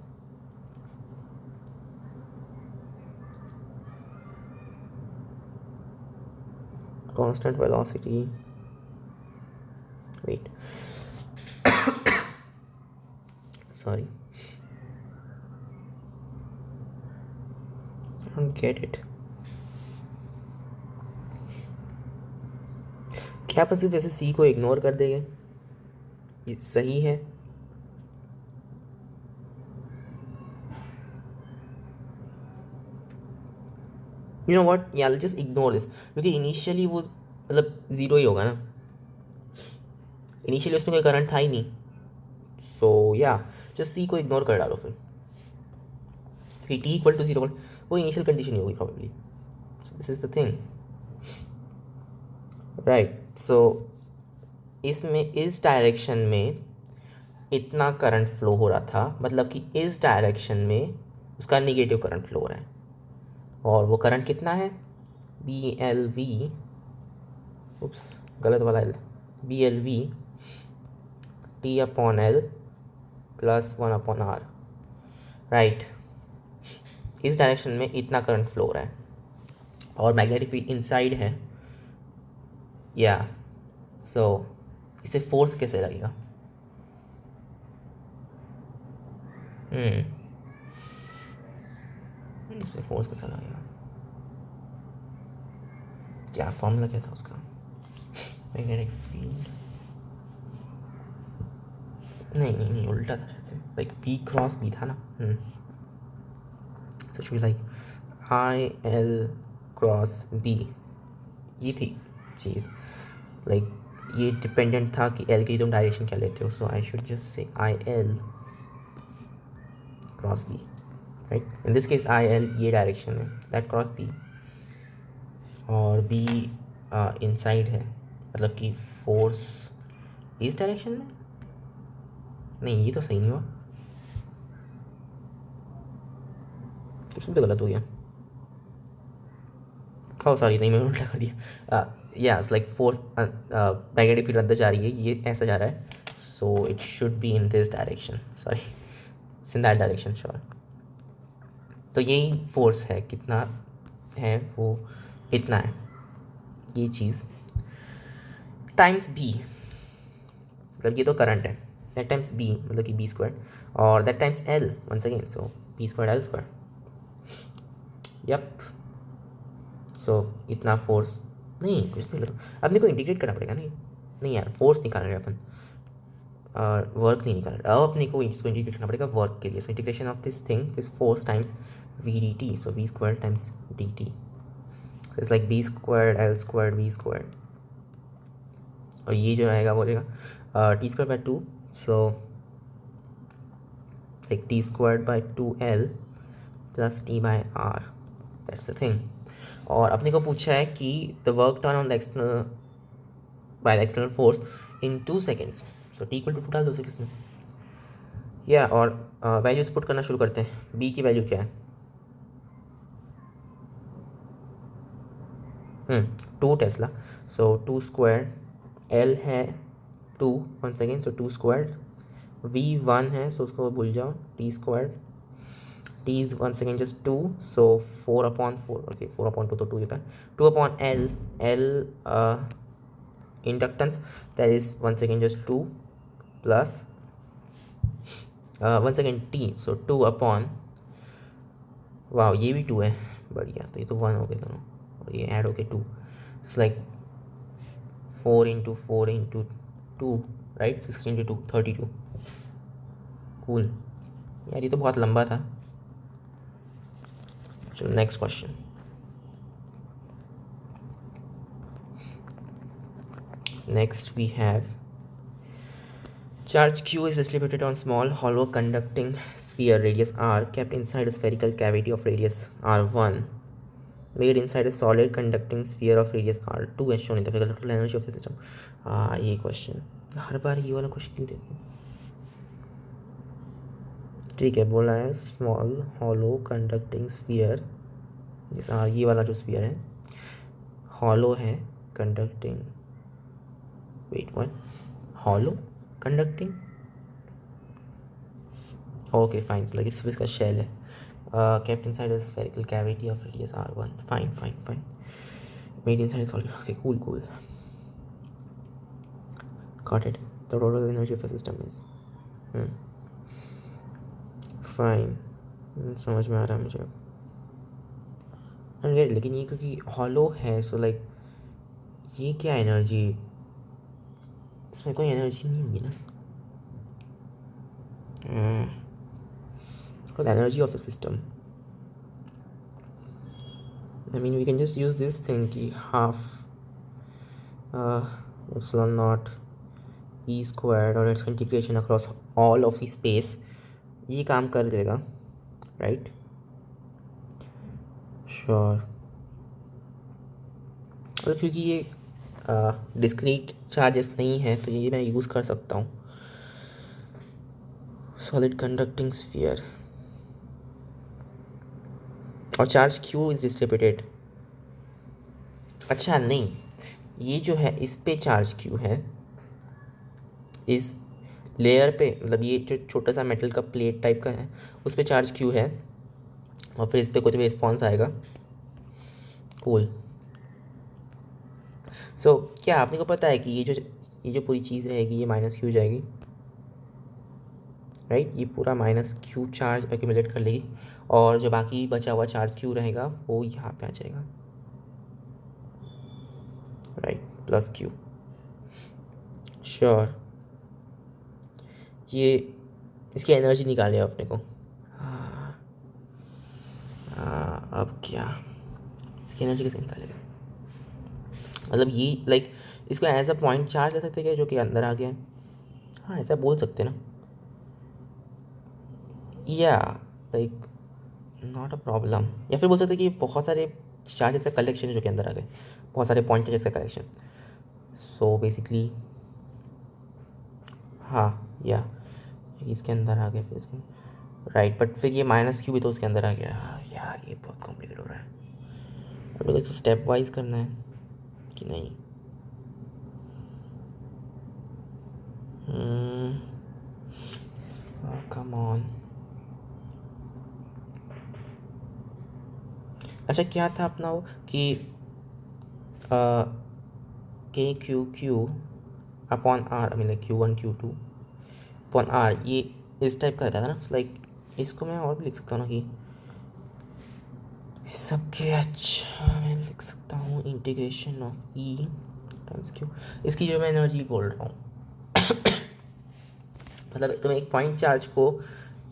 Constant velocity, wait, sorry, I don't get it. क्या अपन सिर्फ ऐसे सी को इग्नोर कर देंगे, ये सही है? यू नो व्हाट, या जस्ट इग्नोर दिस, क्योंकि इनिशियली वो मतलब ज़ीरो ही होगा ना, इनिशियली उसमें कोई करंट था ही नहीं। सो या जस्ट सी को इग्नोर कर डालो फिर टी इक्वल टू जीरो, वो इनिशियल कंडीशन ही होगी probably. So this is the thing, right. So इसमें इस डायरेक्शन में इतना करंट फ्लो हो रहा था, मतलब कि इस डायरेक्शन में उसका निगेटिव करंट फ्लो हो रहा है, और वो करंट कितना है, बी एल वी, उप्स गलत वाला L, B L V T upon L plus 1/r, right. इस डायरेक्शन में इतना करंट फ्लो हो रहा है और मैग्नेटिक फील्ड इनसाइड है, या सो इसे फोर्स कैसे लगेगा? इस पर फोर्स कैसा लगेगा? क्या फॉर्मूला क्या था उसका? मैग्नेटिक फील्ड, नहीं उल्टा था शायद से, लाइक वी क्रॉस बी था ना। So should be like I L cross B, ये थी चीज़। लाइक ये डिपेंडेंट था कि एल की तुम डायरेक्शन क्या लेते हो, सो आई should just say I L cross B, right. In this case I L ये डायरेक्शन है, दैट क्रॉस बी, और बी इनसाइड है, मतलब कि फोर्स इस डायरेक्शन में, नहीं ये तो सही नहीं हुआ, क्वेश्चन तो गलत हो गया। ओह सॉरी, नहीं मैंने उल्टा कर दिया। Yes like force magnetic field अंदर जा रही है, ये ऐसा जा रहा है, so it should be in this direction, sorry it's in that direction, sure. तो यही फोर्स है, कितना है वो, इतना है ये चीज़, टाइम्स बी, मतलब ये तो करंट है, दैट टाइम्स बी मतलब कि बी स्क्वायर, और that times L once again, so B square L square, yup. So इतना फोर्स, नहीं कुछ नहीं, अब मेरे को इंटीग्रेट करना पड़ेगा, नहीं यार फोर्स निकाल रहे हैं अपन, और वर्क नहीं निकाल रहे, अब अपने को इसको इंटीग्रेट करना पड़ेगा वर्क के लिए। So integration of this thing, this force times V D T, so V square times D T, so it's like B square L square V square, और ये जो रहेगा वो रहेगा T square by 2, so like T square by 2l plus T by R, that's the thing. और अपने को पूछा है कि the work done on the external by the external force in 2 seconds, so T equal to 2 डाल दो इसमें, या और वैल्यूज पुट करना शुरू करते हैं। बी की वैल्यू क्या है, 2 टेस्ला, सो 2 स्क्वायर, एल है 2 one second, so 2 square, V 1 है, सो उसको भूल जाओ, T square, T is one second just 2, so 4/4, okay 4/2 तो 2 होता है, 2/L, L inductance, that is one second just 2 plus one second T, so 2/, वाह ये भी 2 है, बढ़िया, तो ये तो 1 हो गए दोनों, और ये ऐड हो गए 2, इट्स लाइक 4 × 4 × 2, राइट, 16 × 2 32, कूल यार, ये तो बहुत लंबा था। चलो next question, next we have charge q is distributed on small hollow conducting sphere radius r kept inside a spherical cavity of radius r1 made inside a solid conducting sphere of radius r2 as shown in the figure. Total energy of the system. ये क्वेश्चन हर बार ये वाला क्वेश्चन क्यों देते हैं? ठीक है, बोला है स्मॉल हॉलो कंडक्टिंग स्फीयर, जैसा ये वाला जो स्फीयर है हॉलो है, conducting, wait one, hollow conducting, okay fine, like इसका शेल है, kept inside a spherical cavity of radius r1. Fine. Made inside a solid. Okay, cool. Got it. The total energy of a system is. Fine. समझ में आ रहा है मुझे. And लेकिन ये क्योंकि हॉलो है, सो लाइक ये क्या एनर्जी, इसमें कोई एनर्जी नहीं होगी ना. The energy of a system. I mean, we can just use this thing कि half epsilon naught e squared और its integration across all of the space, ये काम कर देगा, राइट? श्योर. मतलब क्योंकि ये डिस्क्रीट चार्जेस नहीं है तो ये मैं यूज़ कर सकता हूँ. सॉलिड कंडक्टिंग स्फीयर और चार्ज क्यू इज डिस्ट्रीब्यूटेड. अच्छा नहीं, ये जो है इस पे चार्ज क्यू है, इस लेयर पे, मतलब ये जो छोटा सा मेटल का प्लेट टाइप का है उस पे चार्ज क्यू है और फिर इस पे कोई भी रिस्पॉन्स आएगा. कूल. सो क्या आपने को पता है कि ये जो पूरी चीज़ रहेगी ये माइनस क्यू जाएगी, राइट? ये पूरा माइनस क्यू चार्ज एक्यूमुलेट कर लेगी और जो बाकी बचा हुआ चार्ज क्यू रहेगा वो यहाँ पे आ जाएगा, राइट? Plus Q. श्योर. ये इसकी एनर्जी निकाले अपने को. अब क्या इसकी एनर्जी कैसे निकालेगा? मतलब ये लाइक इसको एज अ पॉइंट चार्ज ले सकते क्या जो कि अंदर आ गया है? हाँ, ऐसा बोल सकते ना. या लाइक नॉट अ प्रॉब्लम. या फिर बोल सकते कि बहुत सारे चार्जेस का कलेक्शन है जो कि अंदर आ गए, बहुत सारे पॉइंट चार्जेस का कलेक्शन. सो बेसिकली हाँ, या इसके अंदर आ गया, फिर इसके राइट, बट फिर ये माइनस क्यू भी तो उसके अंदर आ गया. यार ये बहुत कॉम्प्लिकेट हो रहा है. अब लोग इसको स्टेप वाइज करना है कि नहीं? Come on. अच्छा क्या था अपना वो कि K Q upon R, I mean like Q1 Q2 upon R, ये इस टाइप का रहता था ना. लाइक इसको मैं और भी लिख सकता हूँ ना कि सबके, अच्छा मैं लिख सकता हूँ integration of E times Q. इसकी जो मैं एनर्जी बोल रहा हूँ मतलब तुम एक पॉइंट चार्ज को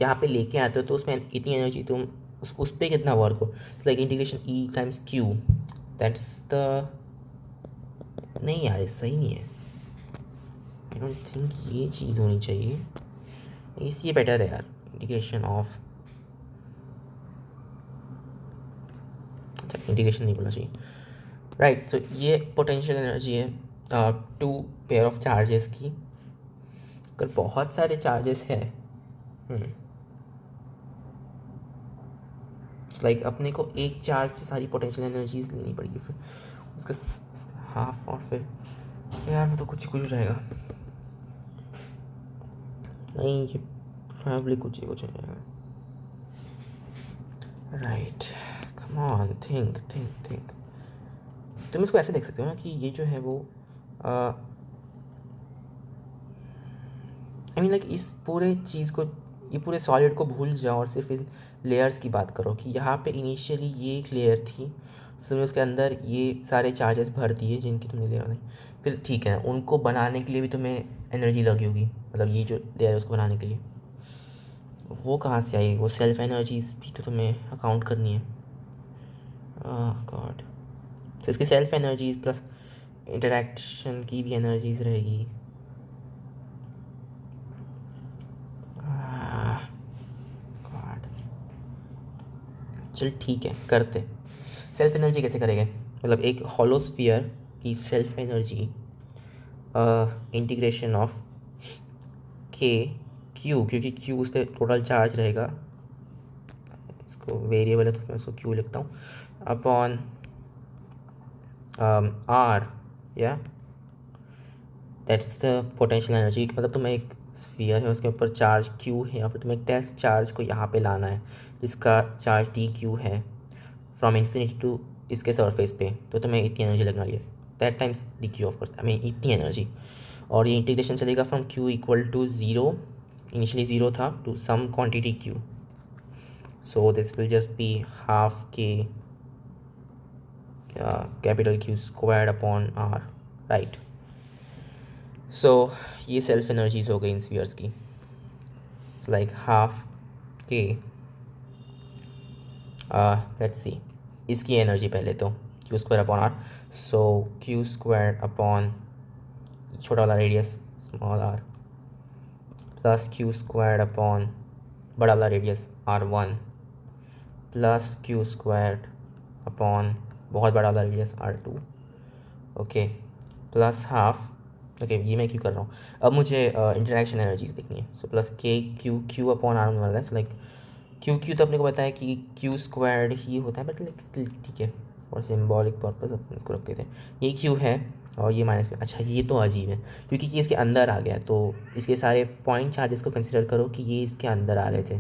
यहाँ पे लेके आते हो तो उसमें कितनी एनर्जी तुम उस पर कितना वर्क हो. Like integration E times Q, that's the, नहीं यार सही नहीं है. आई डोंट थिंक ये चीज़ होनी चाहिए. इसलिए बेटर है यार इंटीग्रेशन ऑफ, इंटीग्रेशन नहीं बोलना चाहिए, राइट? सो ये पोटेंशियल एनर्जी है टू पेयर ऑफ चार्जेस की. अगर बहुत सारे चार्जेस हैं, लाइक अपने को एक चार्ज से सारी पोटेंशियल एनर्जीज लेनी पड़ेगी, फिर उसका हाफ, और फिर यार वो तो कुछ हो जाएगा. नहीं ये प्रॉब्ली कुछ ही हो जाएगा, राइट? Come on, think. तुम इसको ऐसे देख सकते हो ना कि ये जो है वो आई मीन लाइक इस पूरे चीज़ को, ये पूरे सॉलिड को भूल जाओ और सिर्फ इन लेयर्स की बात करो कि यहाँ पे इनिशियली ये एक लेयर थी, तुमने उसके अंदर ये सारे चार्जेस भर दिए जिनकी तुमने लेयर नहीं. फिर ठीक है, उनको बनाने के लिए भी तुम्हें एनर्जी लगी होगी, मतलब ये जो लेयर है उसको बनाने के लिए वो कहाँ से आई? वो सेल्फ एनर्जीज भी तो तुम्हें अकाउंट करनी है. गॉड. तो इसकी सेल्फ एनर्जीज प्लस इंटरेक्शन की भी एनर्जीज रहेगी. चल ठीक है, करते. सेल्फ एनर्जी कैसे करेंगे, मतलब एक हॉलो स्फीयर की सेल्फ एनर्जी इंटीग्रेशन ऑफ के क्यू, क्योंकि क्यू उस पर टोटल चार्ज रहेगा, इसको वेरिएबल है तो मैं उसको क्यू लिखता हूँ, अपॉन आर, या दैट्स द पोटेंशियल एनर्जी। मतलब तुम्हें एक स्फीयर है, उसके ऊपर चार्ज क्यू है, और फिर तुम्हें एक टेस्ट चार्ज को यहाँ पे लाना है जिसका चार्ज डी क्यू है फ्रॉम इन्फिनिटी टू इसके सरफेस पे, तो तुम्हें इतनी एनर्जी लगने वाली है, that times D Q of course, I mean इतनी एनर्जी। और ये इंटीग्रेशन चलेगा from Q equal to zero, initially zero था, to some quantity Q, so this will just be half K capital Q squared upon R, right. So ये सेल्फ एनर्जीज हो गई इन स्फीयर्स की, इट्स लाइक हाफ के, लेट्स सी इसकी एनर्जी पहले तो Q square upon R, so Q square upon छोटा वाला radius small R plus Q square upon बड़ा वाला radius R one plus Q square upon बहुत बड़ा वाला radius R two, okay, plus half, okay ये मैं क्यों कर रहा हूँ, अब मुझे इंटरेक्शन एनर्जीज देखनी है, सो प्लस के क्यू क्यू अपॉन आर होने वाला है, लाइक क्यू क्यू तो अपने को पता है कि क्यू स्क्वायर्ड ही होता है, बट लाइक स्टिल ठीक है, फॉर सिम्बॉलिक पर्पज अपन इसको रख देते हैं, ये क्यू है और ये माइनस में, अच्छा ये तो अजीब है क्योंकि ये इसके अंदर आ गया, तो इसके सारे पॉइंट चार्जेस को कंसिडर करो कि ये इसके अंदर आ रहे थे,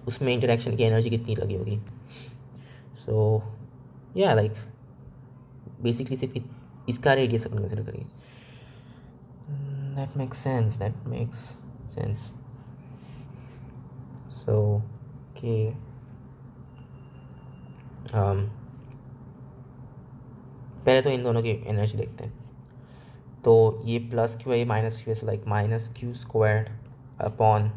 उसमें इंटरेक्शन की एनर्जी कितनी लगी होगी, सो या लाइक बेसिकली सिर्फ इसका रेडियस अपन कंसिडर करिए, दैट मेक्स सेंस, सो के पहले तो इन दोनों की एनर्जी देखते हैं, तो ये प्लस क्यू है, ये माइनस क्यू है, so like minus Q squared upon,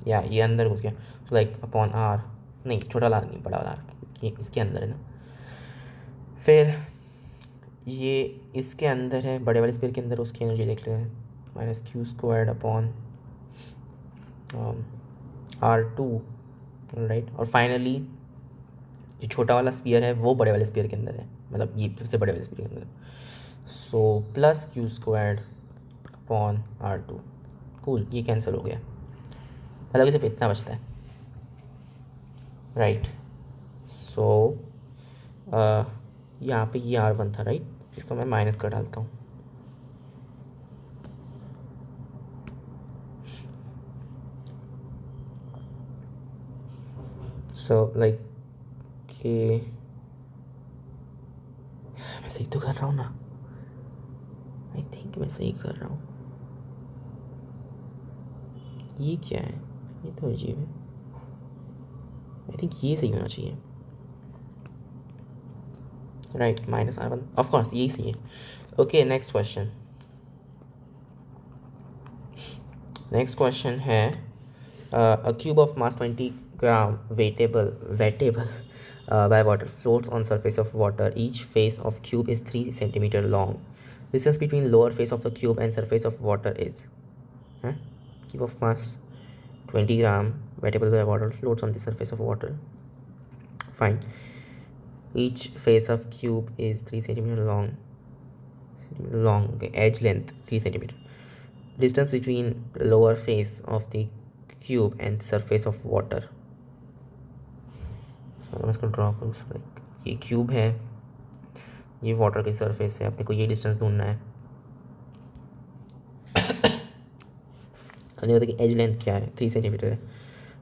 या ये अंदर घुस गया, सो लाइक अपॉन आर, नहीं छोटा वाला नहीं बड़ा वाला आर, ये इसके अंदर है ना, फिर ये इसके अंदर है बड़े वाले स्फीयर के अंदर, उसकी एनर्जी देख रहे हैं, minus Q squared upon R two, right, और फाइनली जो छोटा वाला स्फीयर है वो बड़े वाले स्फीयर के अंदर है, मतलब ये सबसे बड़े वाले स्फीयर के अंदर, so plus Q squared upon R two, cool, ये कैंसिल हो गया, मतलब सिर्फ इतना बचता है, राइट। सो यहाँ पे ये आर वन था, राइट, इसको मैं माइनस कर डालता हूँ, सो लाइक कि मैं सही तो कर रहा हूँ ना, आई थिंक मैं सही कर रहा हूँ, ये क्या है, ये तो अजीब है, आई थिंक ये सही होना चाहिए, right, minus R one, of course यही सही है, ओके। नेक्स्ट क्वेश्चन है, a cube of mass 20 gram weightable by water floats on surface of water. Each face of cube is 3 centimeter long. Distance between lower face of the cube and surface of water is, cube of mass 20 gram weightable by water floats on the surface of water. Fine. Each face of cube is 3 centimeter long. Okay. Edge length 3 centimeter. Distance between lower face of the cube and surface of water, मैं इसको ड्रॉ करूँ, लाइक ये क्यूब है, ये वाटर की सरफेस है, अपने को ये डिस्टेंस ढूंढना है, नहीं पता कि एज लेंथ क्या है, 3 सेंटीमीटर है,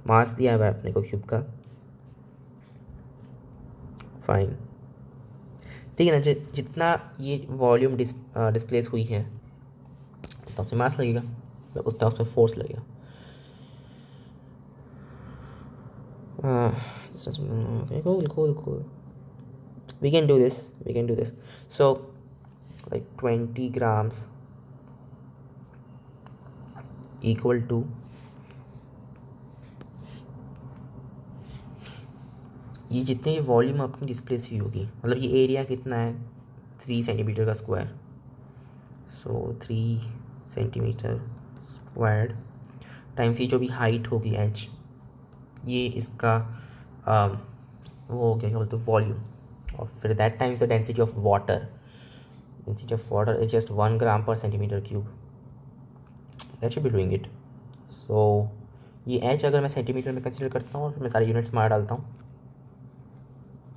मास दिया हुआ है अपने को क्यूब का, फाइन, ठीक है ना, जितना ये वॉल्यूम डिस्प्लेस हुई है उतना उसमें मास लगेगा, उतना उसमें फोर्स लगेगा, okay, cool. We can do this. So like 20 grams equal to ये जितने वॉल्यूम अपनी डिस्प्लेस हुई होगी, मतलब ये एरिया कितना है, 3 सेंटीमीटर का स्क्वायर, सो 3 सेंटीमीटर स्क्वायर्ड टाइम्स ये जो भी हाइट होगी एच, ये इसका वो हो गया क्या बोलते हैं वॉल्यूम, और फिर that time is the density of water. Density of water is just 1 ग्राम/cm3. That should be doing it. So ये एच अगर मैं सेंटीमीटर में कंसिडर करता हूँ और फिर मैं सारे यूनिट्स मार डालता हूँ,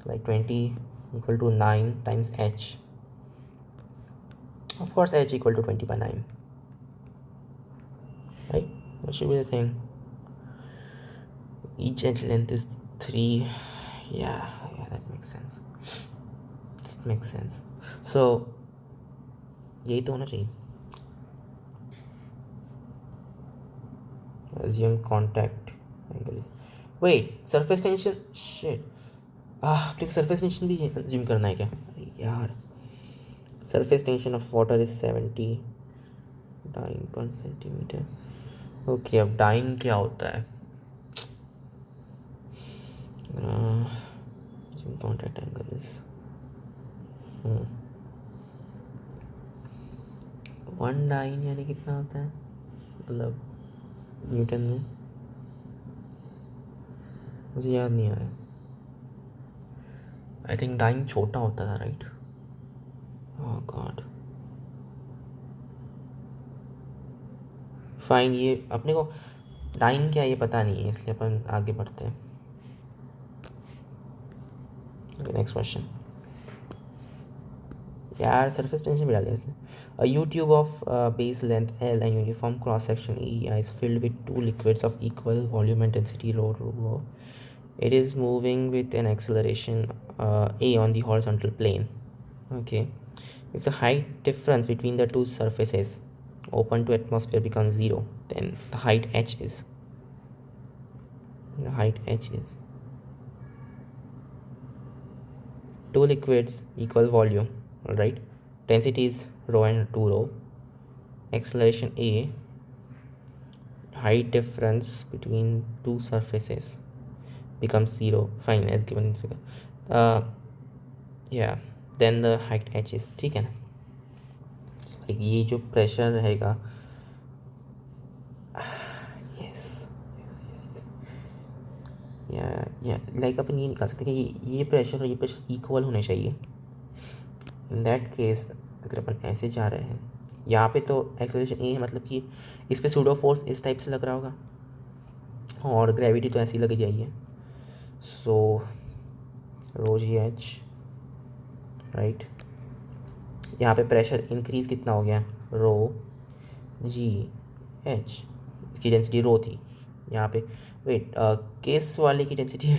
like 20 equal to 9 times H. Of course H equal to 20/9, right? That should be the thing. Each edge length is 3. Yeah, that makes sense. That makes sense. So यही तो होना चाहिए. Assume contact angle is. Wait, surface tension. Shit. अपने को surface tension भी assume करना है क्या? यार. Surface tension of water is 70 dyne per centimeter. Okay, अब dyne क्या होता है? Assume contact angle is 1 dyne यानी कितना होता है, मतलब न्यूटन में? मुझे याद नहीं आ रहा. आई थिंक डाइन छोटा होता था, राइट? ओह गॉड. फाइन, ये अपने को डाइन क्या ये पता नहीं है, इसलिए अपन आगे बढ़ते हैं. Next question. यार सरफेस टेंशन भी डाल दिया इसने. A U tube of base length L and uniform cross section E is filled with two liquids of equal volume and density rho. It is moving with an acceleration a on the horizontal plane. Okay. If the height difference between the two surfaces open to atmosphere becomes 0, then the height h is. Two liquids equal volume, right? Density is rho and 2 rho. Acceleration a. Height difference between two surfaces becomes 0. Fine, as given in figure. Yeah, then the height h is. ठीक है ना? So, ये जो प्रेशर रहेगा, या लाइक अपन ये निकाल सकते हैं कि ये प्रेशर और ये प्रेशर इक्वल होने चाहिए. इन दैट केस अगर अपन ऐसे जा रहे हैं, यहाँ पे तो एक्सेलरेशन ए है, मतलब कि इस पे सूडो फोर्स इस टाइप से लग रहा होगा और ग्रेविटी तो ऐसी लग जाइए. सो रो जी एच, राइट? यहाँ पे प्रेशर इंक्रीज कितना हो गया, रो जी एच. इसकी डेंसिटी रो थी यहाँ पे. वेट, केस वाले की डेंसिटी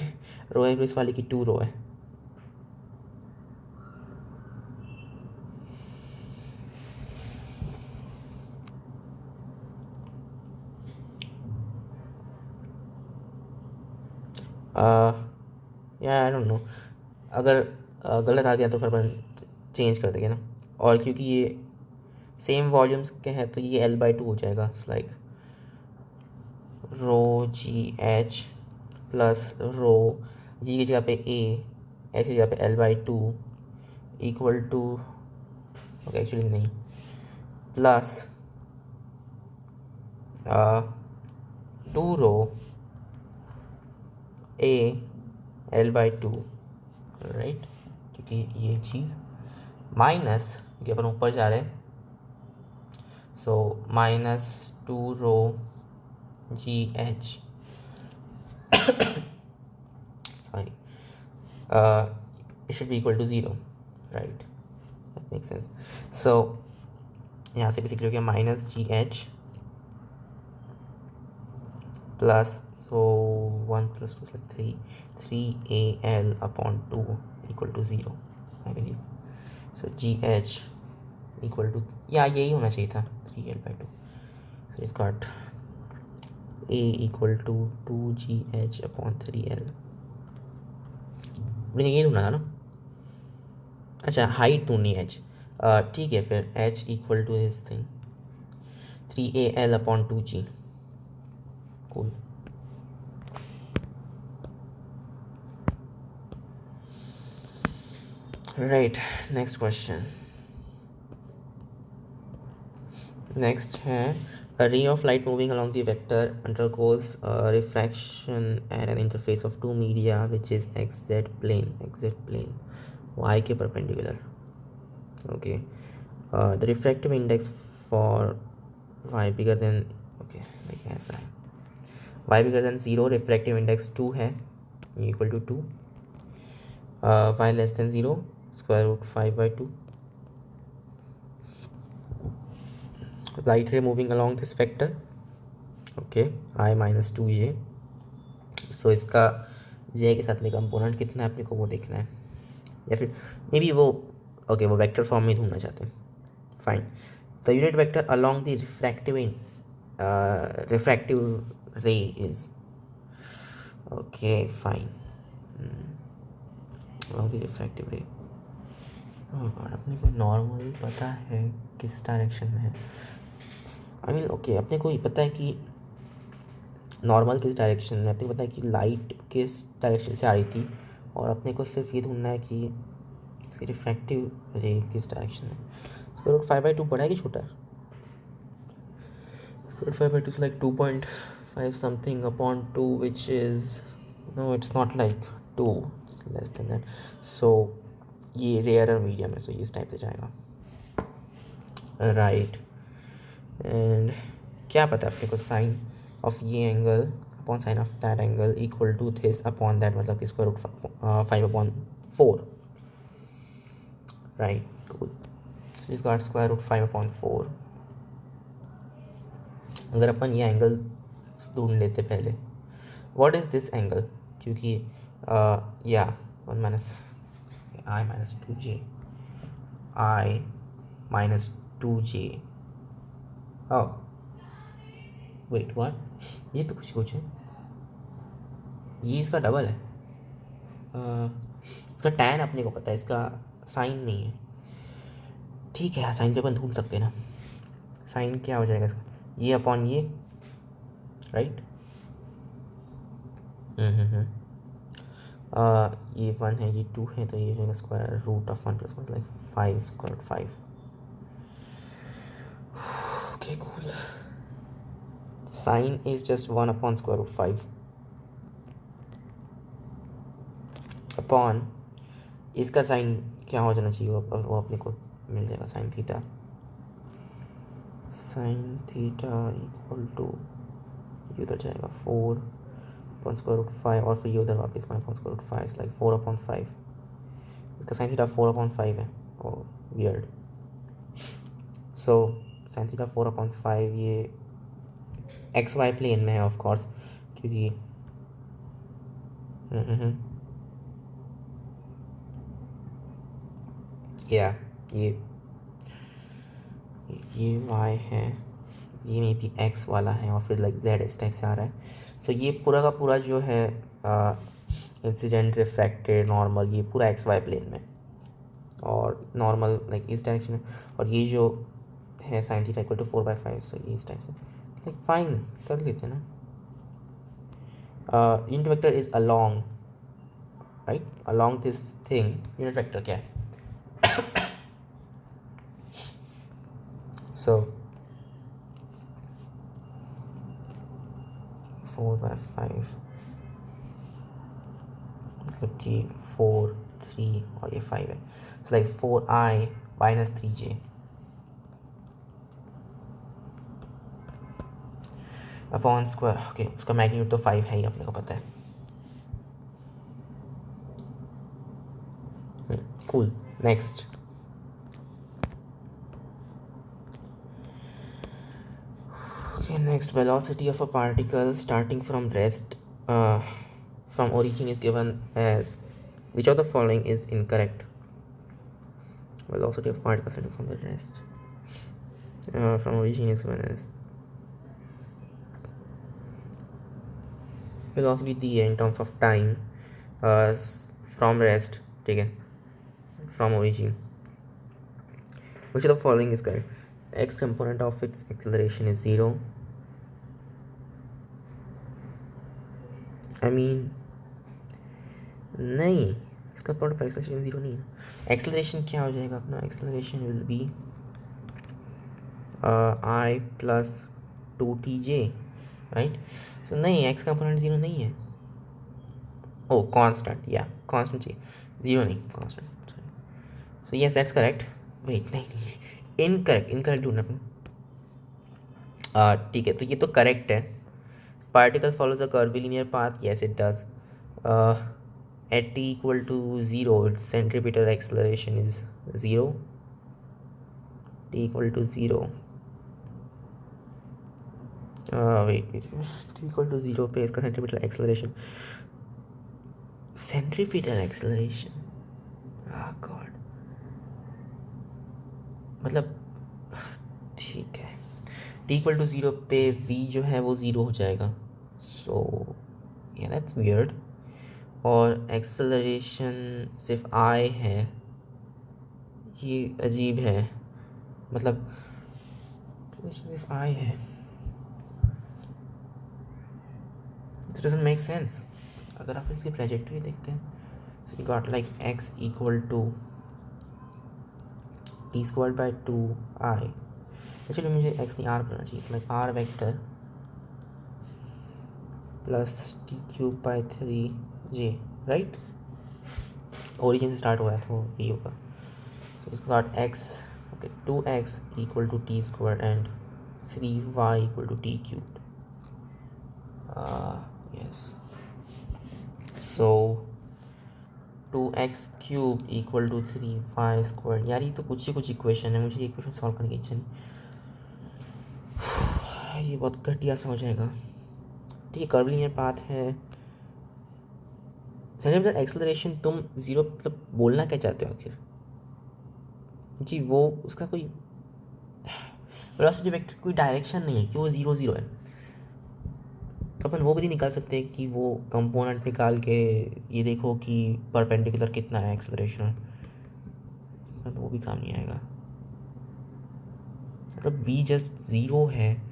रो है, इस वाले की 2 रो है. या आई डोंट नो, अगर गलत आ गया तो फिर अपन चेंज कर देंगे ना. और क्योंकि ये सेम वॉल्यूम्स के हैं तो ये L/2 हो जाएगा. Like rho G H plus rho G की जगह पे ए, एच की जगह पे L/2 equal to, okay actually नहीं, plus 2 rho A L/2, right? क्योंकि ये चीज़ माइनस, क्योंकि अपन ऊपर जा रहे हैं, so minus 2 rho G H, sorry, it should be equal to 0, right? That makes sense. So यहाँ से बेसिकली हो गया minus ji H plus, so 1 + 2 is like 3al/2 equal to 0, I believe. So gh equal to, या यही होना चाहिए था, 3l/2. So it's got a equal to 2gh/3l. मैंने ये ढूंढा था ना. अच्छा, हाइट ढूंढनी है h. ठीक है, फिर h equal to this thing 3al/2g. Cool. Right, next question. Next है A ray of light moving along the vector undergoes refraction at an interface of two media, which is xz plane, y के perpendicular. Okay. The refractive index for y bigger than, okay, like ऐसा है, y bigger than 0, refractive index 2 है, equal to 2. Y less than 0, square root 5/2. Light ray moving along this vector, okay, I minus 2j. सो इसका j के साथ में कंपोनेंट कितना है अपने को वो देखना है, या फिर मे बी वो ओके वो वेक्टर फॉर्म में ढूंढना चाहते हैं. Fine. The unit vector along the refractive ray is, okay fine, along the refractive ray. और अपने को नॉर्मल पता है किस डायरेक्शन में है, आई मीन ओके अपने को पता है कि नॉर्मल किस डायरेक्शन में, अपने को पता है कि लाइट किस डायरेक्शन से आ रही थी, और अपने को सिर्फ ये ढूंढना है कि इसकी रिफ्रैक्टिव रे किस डायरेक्शन में. स्क्वायर रूट 5/2 बड़ा है कि छोटा है? Square root 5/2 is like 2.5 something upon 2, which is no it's not like 2, less than that. So ये रेयरर मीडियम है, सो ये इस टाइप से जाएगा, राइट. एंड क्या पता है अपने को साइन ऑफ ये angle upon sine of that angle equal to this upon that, मतलब कि square root 5/4, right. Cool. So is got square root 5/4. अगर अपन ये एंगल ढूंढ लेते पहले, व्हाट इज दिस एंगल, क्योंकि या 1 minus I minus 2j, I minus 2j. Oh wait, what? ये तो कुछ है, ये इसका डबल है. इसका टैन अपने को पता है, इसका साइन नहीं है. ठीक है, साइन पे अपन ढूंढ सकते हैं ना. साइन क्या हो जाएगा इसका, ये अपॉन ये, राइट. ये 1 है, ये 2 है, तो ये जो है square root of 1 plus 1 like 5, square root 5. Okay cool. Sine is just 1 upon square root 5 upon इसका साइन क्या हो जाना चाहिए, वो अपने को मिल जाएगा sine theta. Sine theta equal to ये उधर जाएगा 4 अपॉन स्क्वायर रूट 5, और फिर ये उधर वापस अपॉन स्क्वायर रूट 5, लाइक 4/5. इसका साइन थीटा 4/5 है. ओ वियर्ड. सो साइन थीटा 4/5 ये एक्स वाई प्लेन में है ऑफ कोर्स, क्योंकि या ये y है, ये में भी x वाला है, और फिर लाइक z इस टाइप से आ रहा है. सो ये पूरा का पूरा जो है इंसिडेंट रिफ्रैक्टेड नॉर्मल, ये पूरा एक्स वाई प्लेन में, और नॉर्मल लाइक इस डायरेक्शन में, और ये जो है साइन थीटा इक्वल टू 4/5. सो ये इस टाइप से लाइक फाइन कर लेते हैं ना. Unit vector is along, right, along this thing. Unit vector क्या है? सो 4/5 मतलब कि 4, 3 और ये 5 है. So like 4i minus 3j upon square. Okay, उसका मैग्नीट्यूड तो 5 है ही, अपने को पता है. Cool. Next. Okay, next, velocity of a particle starting from rest from origin is given as, which of the following is incorrect? Velocity of particle starting from the rest from origin is given as, velocity दी है in terms of time from rest, ठीक है, from origin. Which of the following is correct? X component of its acceleration is 0. I mean नहीं, इसका component of acceleration 0 नहीं है. Acceleration क्या हो जाएगा अपना? Acceleration will be I plus 2Tj, right. So नहीं, एक्स कंपोनेंट ज़ीरो नहीं है. ओ कांस्टेंट, या कांस्टेंट चाहिए, ज़ीरो नहीं, constant. So yes that's correct. Wait नहीं, इनकरेक्ट ढूंढना अपना. ठीक है, तो ये तो करेक्ट है. Particle follows a curvilinear path, yes it does. at t equal to 0 its centripetal acceleration is 0. T equal to 0. Wait, t equal to 0 पे इसका centripetal acceleration, God, मतलब ठीक है. t equal to 0 पे v जो है वो 0 हो जाएगा. So yeah, that's weird. और एक्सेलरेशन सिर्फ I है, ये अजीब है. मतलब सिर्फ I है, it doesn't make sense. अगर आप इसकी ट्रेजेक्टरी देखते हैं, so you got like x equal to t squared by 2i. Actually मुझे x नहीं r करना चाहिए, like r vector plus t cube by 3j, right. Origin से स्टार्ट हो रहा है तो यही होगा. सो इसके बाद x, okay, 2x equal to T square and 3y equal to T cube. Yes. So 2x cube equal to 3y square. यार ये तो कुछ इक्वेशन है, मुझे ये इक्वेशन सॉल्व करने की इच्छा नहीं. ये बहुत घटिया सा हो जाएगा. ठीक है, कर्वीलिनियर पाथ है. सेंट्रिपेटल एक्सेलरेशन तुम ज़ीरो मतलब बोलना क्या चाहते हो आखिर, कि वो उसका कोई वेलोसिटी वेक्टर कोई डायरेक्शन नहीं है कि वो 0 0 है. तो अपन वो भी नहीं निकाल सकते कि वो कंपोनेंट निकाल के ये देखो कि परपेंडिकुलर कितना है एक्सेलरेशन, तो वो भी काम नहीं आएगा. मतलब v जस्ट 0 है.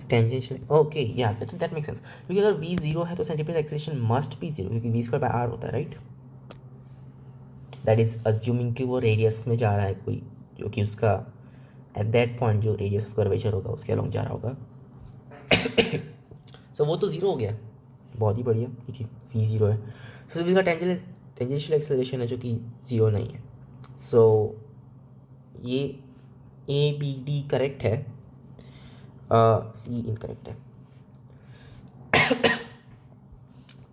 टेंजेंशियल, ओके, या दैट मेक सेंस. क्योंकि अगर v 0 है तो सेंट्रिपेटल एक्सेलरेशन मस्ट बी 0, क्योंकि v स्क्वायर बाय r होता है, राइट. दैट इज अज्यूमिंग कि वो रेडियस में जा रहा है कोई, जो कि उसका एट दैट पॉइंट जो रेडियस ऑफ कर्वेचर होगा उसके अलॉन्ग जा रहा होगा. सो वो तो 0 हो गया, बहुत ही बढ़िया, क्योंकि v 0 है. सो इसका टेंजेंशियल एक्सेलरेशन है जो कि 0 नहीं है. सो ये ए बी डी करेक्ट है, सी इनकरेक्ट है.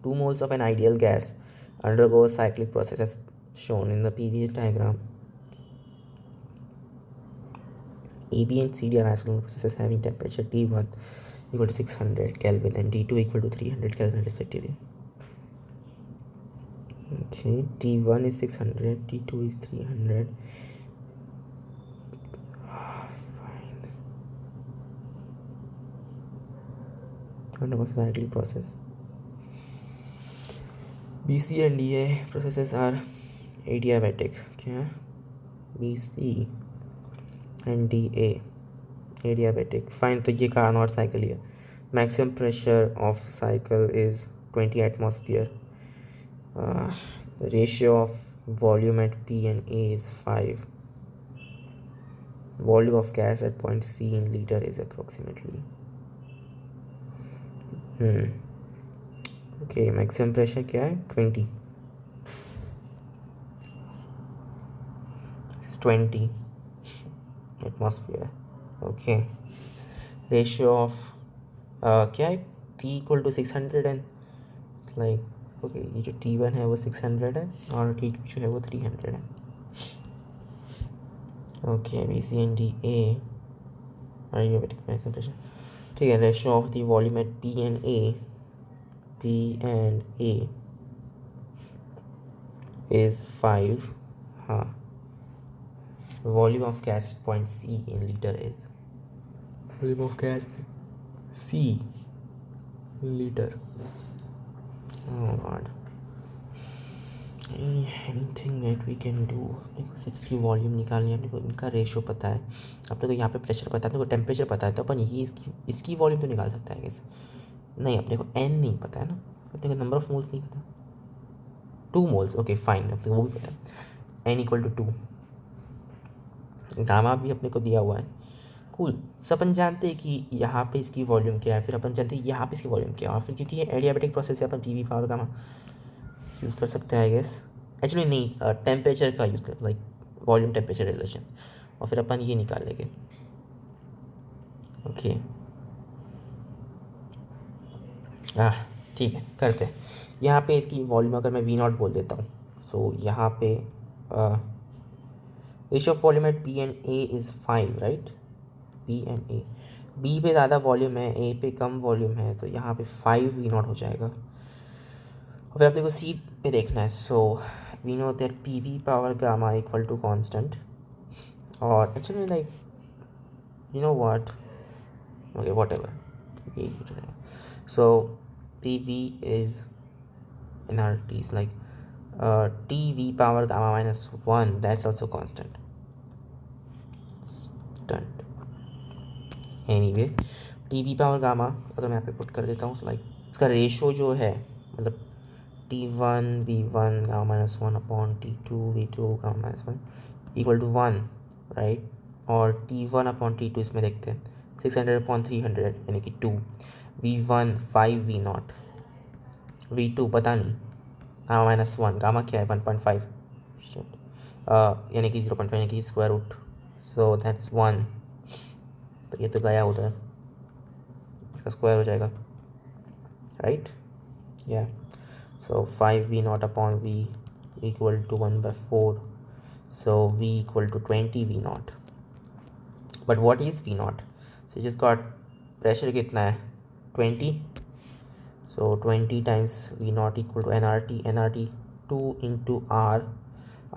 2 moles of an ideal gas undergo a cyclic process as shown in the previous diagram. A, B and C, D are isothermal processes having temperature T1 equal to 600 Kelvin and T2 equal to 300 Kelvin respectively. Okay, T1 is 600, T2 is 300. Fine. Undergo cyclic process. BC and DA processes are adiabatic. क्या? BC and DA adiabatic. Fine, तो ये कार्नोट साइकिल है. Maximum pressure of cycle is 20 atmosphere. The ratio of volume at P and A is 5. Volume of gas at point C in liter is approximately. Okay, maximum pressure क्या है? 20. This is 20 atmosphere. Okay. Ratio of क्या है? T equal to 600 and like okay, ये जो T1 है वो 600 है और T2 जो है वो 300 है. Okay, B, C and D, A are adiabatic maximum pressure. ठीक है, ratio of the volume at P and A is 5. हाँ. The volume of gas at point C in liter is volume of gas C in liter. Oh God. Anything that we can do. देखो सिर्फ इसकी वॉल्यूम निकालनी है अपने को, इनका रेशो पता है अपने को, यहाँ पे प्रेशर पता है, अपने को टेम्परेचर पता है, तो अपन ये इसकी वॉल्यूम तो निकाल सकता है कैसे. नहीं, अपने को n नहीं पता है ना, अपने को नंबर ऑफ मोल्स नहीं पता. 2 moles, ओके फाइन, अपने को वो भी पता है. n इक्वल टू 2, गामा भी अपने को दिया हुआ है। कूल। सो अपन जानते हैं कि यहाँ पे इसकी वॉल्यूम क्या है, फिर अपन जानते हैं यहाँ पे इसकी वॉल्यूम क्या है, और फिर क्योंकि ये एडियाबेटिक प्रोसेस है अपन P V power gamma use कर सकते हैं आई गेस। एक्चुअली नहीं, टेम्परेचर का यूज़ कर, लाइक वॉल्यूम टेम्परेचर रिलेशन, और फिर अपन ये निकाल लेंगे। ओके ठीक है, करते हैं। यहाँ पे इसकी वॉल्यूम अगर मैं वी नॉट बोल देता हूँ, सो यहाँ पे ratio of volume at P and A is 5, right. P and A, B पे ज़्यादा वॉल्यूम है, ए पे कम वॉल्यूम है, तो यहाँ पे 5 वी नॉट हो जाएगा। और फिर अपने को सी पे देखना है। So we know that P V power gamma equal to constant, और actually like you know what, okay whatever, यही कुछ है। So P V is NRT is like TV power gamma minus 1, that's also constant. Anyway, TV power gamma अगर मैं यहाँ पे पुट कर देता हूँ, लाइक इसका रेशो जो है, मतलब T1 V1 gamma minus 1 upon T2 V2 gamma minus 1 equal to 1, right. और T1 अपॉन T2 इसमें देखते हैं 600 अपॉन 300 यानी कि 2, V1 5 V नॉट, V2 पता नहीं, गामा माइनस 1, गामा क्या है 1.5, यानी कि 0.5 यानी कि स्क्वायर रूट, सो दैट्स 1, तो ये तो गया उधर, इसका स्क्वायर हो जाएगा, राइट। या so 5 V not upon V equal to 1/4, so V equal to 20 V not. But what is V not? So just got pressure कितना है 20, so 20 times V naught equal to nRT 2 into R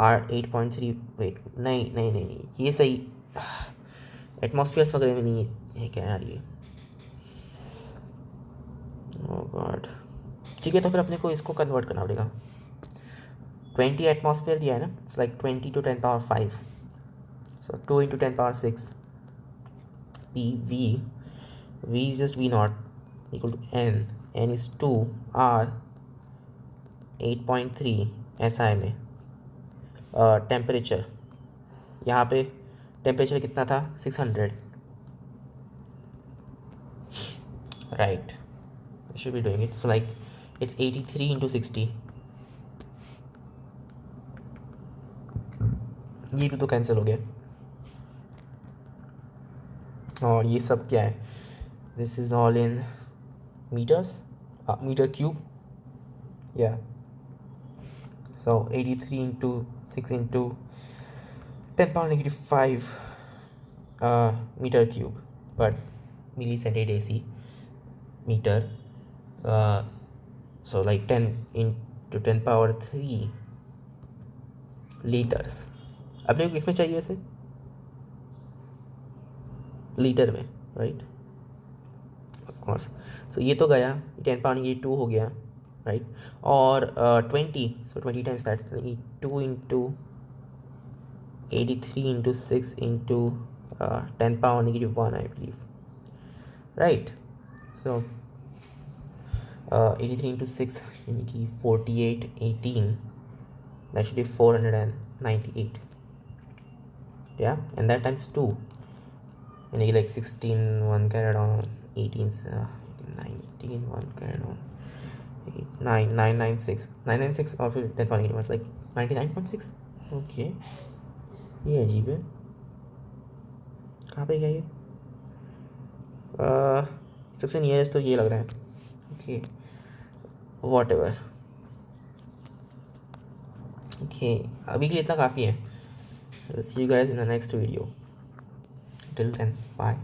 8.3, wait नहीं ये सही एटमॉस्फेयर्स वगैरह में नहीं है, ये क्या यार ये, ओह गॉड। ठीक है, तो फिर अपने को इसको कन्वर्ट करना पड़ेगा। 20 एटमॉस्फेयर दिया है ना, it's like 20 to 10 power 5, so 2 into 10 power 6 PV, V is just V naught equal to n is 2 R 8.3 SI में। टेम्परेचर यहाँ पे टेम्परेचर कितना था 600, right. I should be doing it, so like it's 83 into 60, ये टू तो कैंसिल हो गया, और ये सब क्या है, this is all in meters, meter cube, या so 83 into 6 into 10 power negative 5 meter cube, but millicentigrade AC meter, so like 10 into 10 power 3 liters। अपने को किसमें चाहिए वैसे, लीटर में, राइट, ऑफ कोर्स। सो ये तो गया 10 पावर ये 2 हो गया, राइट, और 20, सो 20 times that 2 into 83 into 6 into 10 power negative 1 I believe, right. So 83 into 6 यानी कि 48 18, that should be 498, yeah, and that times 2 यानी कि like 16 1 carried on 18 19 1 carried on 8 9 996 और फिर 10 पावर नेगेटिव लाइक 99.6। ओके, ये अजीब है, कहाँ पे गया ये, सबसे नियरेस्ट तो ये लग रहा है। ओके वॉट एवर, ओके अभी के लिए इतना काफ़ी है। See you guys in the next video, till then bye.